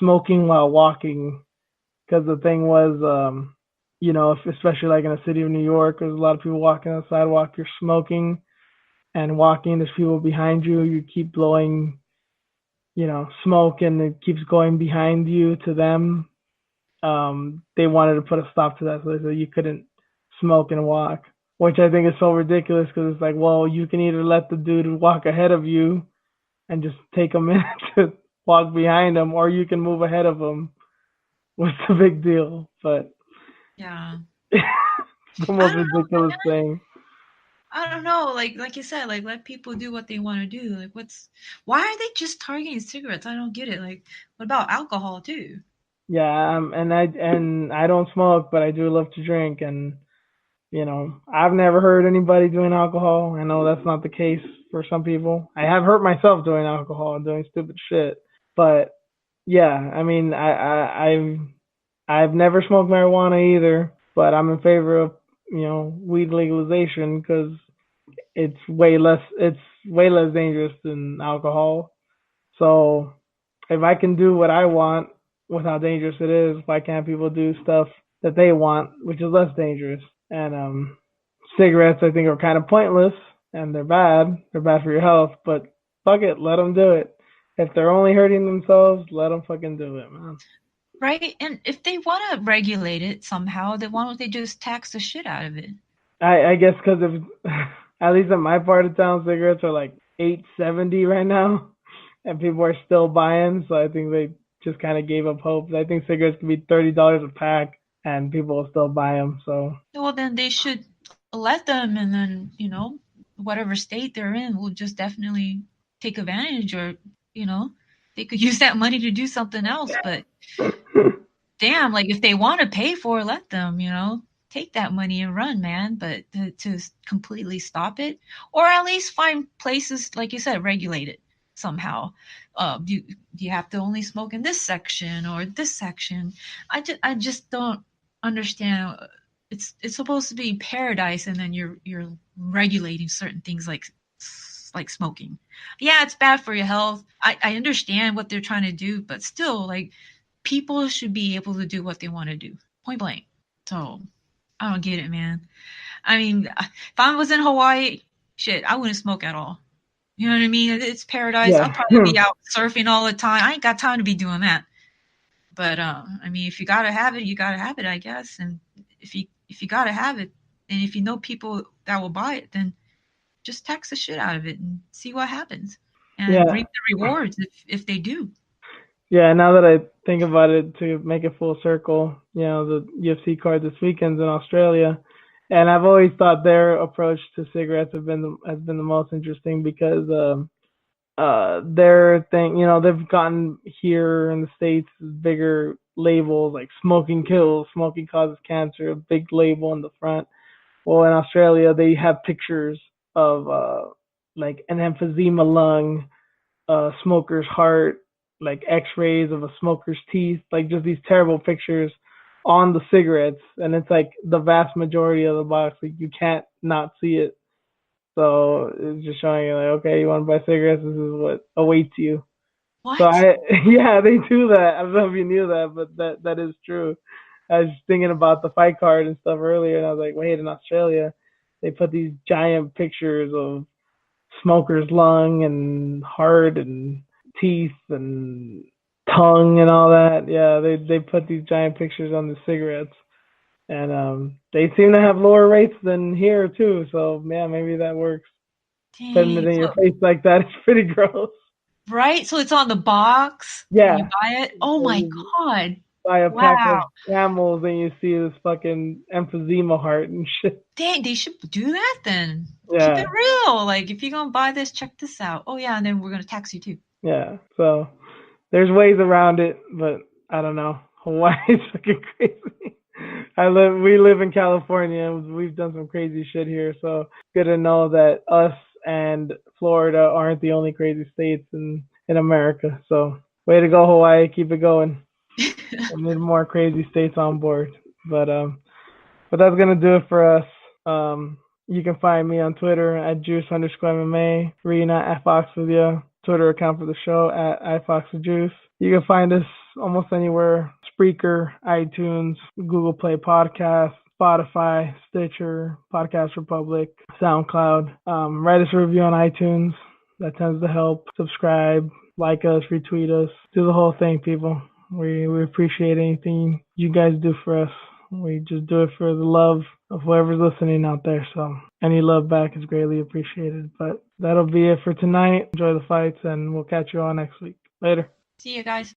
smoking while walking because the thing was, if, especially like in a city of New York, there's a lot of people walking on the sidewalk. You're smoking and walking. There's people behind you. You keep blowing, smoke, and it keeps going behind you to them. They wanted to put a stop to that, so they said you couldn't smoke and walk, which I think is so ridiculous because it's like, well, you can either let the dude walk ahead of you and just take a minute to walk behind him, or you can move ahead of him. What's the big deal? But Yeah. it's the I most don't know, ridiculous man. thing. I don't know. Like you said, like let people do what they want to do. Like why are they just targeting cigarettes? I don't get it. Like what about alcohol too? Yeah, and I don't smoke, but I do love to drink, and I've never heard anybody doing alcohol. I know that's not the case for some people. I have hurt myself doing alcohol and doing stupid shit, but yeah, I mean, I've never smoked marijuana either, but I'm in favor of weed legalization because it's way less dangerous than alcohol. So if I can do what I want with how dangerous it is, why can't people do stuff that they want, which is less dangerous? And cigarettes, I think, are kind of pointless and they're bad. They're bad for your health, but fuck it, let them do it. If they're only hurting themselves, let them fucking do it, man. Right? And if they want to regulate it somehow, then why don't they just tax the shit out of it? I guess because if at least in my part of town, cigarettes are like 8.70 right now, and people are still buying. So I think they just kind of gave up hope. I think cigarettes can be $30 a pack, and people will still buy them. So Well, then they should let them, and then whatever state they're in will just definitely take advantage, or you know, they could use that money to do something else. But damn, like if they want to pay for it, let them, take that money and run, man. But to completely stop it, or at least find places, like you said, regulate it somehow. Do you have to only smoke in this section or this section? I just don't understand. It's supposed to be paradise, and then you're regulating certain things like smoking. Yeah, it's bad for your health. I understand what they're trying to do, but still, like people should be able to do what they want to do, point blank. So I don't get it, man. I mean, if I was in Hawaii, shit, I wouldn't smoke at all. You know what I mean? It's paradise. yeah, I'll probably be out surfing all the time. I ain't got time to be doing that. But I mean, if you gotta have it, you gotta have it, I guess. And if you gotta have it, and if you know people that will buy it, then just tax the shit out of it and see what happens, and yeah, reap the rewards if they do. yeah. Now that I think about it, to make it full circle, the UFC card this weekend's in Australia, and I've always thought their approach to cigarettes has been the most interesting because their thing, they've gotten here in the States bigger labels like smoking kills, smoking causes cancer, a big label in the front. Well, in Australia, they have pictures of like an emphysema lung, a smoker's heart, like X-rays of a smoker's teeth, like just these terrible pictures on the cigarettes, and it's like the vast majority of the box. Like you can't not see it. So it's just showing you like, okay, you want to buy cigarettes? This is what awaits you. So What? yeah, they do that. I don't know if you knew that, but that is true. I was thinking about the fight card and stuff earlier, and I was like, wait, in Australia, they put these giant pictures of smoker's lung and heart and teeth and tongue and all that. Yeah, they put these giant pictures on the cigarettes, and they seem to have lower rates than here too. So yeah, maybe that works. Putting it Dang. in your face like that is pretty gross. Right? So it's on the box when you Yeah, buy it? Oh so my you God. buy a pack Wow. of camels and you see this fucking emphysema heart and shit. Dang, they should do that then. Keep it Yeah, real. Like, if you're gonna buy this, check this out. Oh yeah, and then we're gonna tax you too. yeah. So there's ways around it, but I don't know. Hawaii is fucking crazy. We live in California. We've done some crazy shit here, so it's good to know that us and Florida aren't the only crazy states in America. So way to go, Hawaii. Keep it going. We need more crazy states on board. But but that's gonna do it for us. You can find me on Twitter at juice_MMA, Rina at Fox with you, Twitter account for the show at iFoxTheJuice. You can find us almost anywhere: Spreaker, iTunes, Google Play Podcast, Spotify, Stitcher, Podcast Republic, SoundCloud. Write us a review on iTunes. That tends to help. Subscribe, like us, retweet us, do the whole thing, people. We appreciate anything you guys do for us. We just do it for the love of whoever's listening out there. So any love back is greatly appreciated. But that'll be it for tonight. Enjoy the fights, and we'll catch you all next week. Later. See you guys.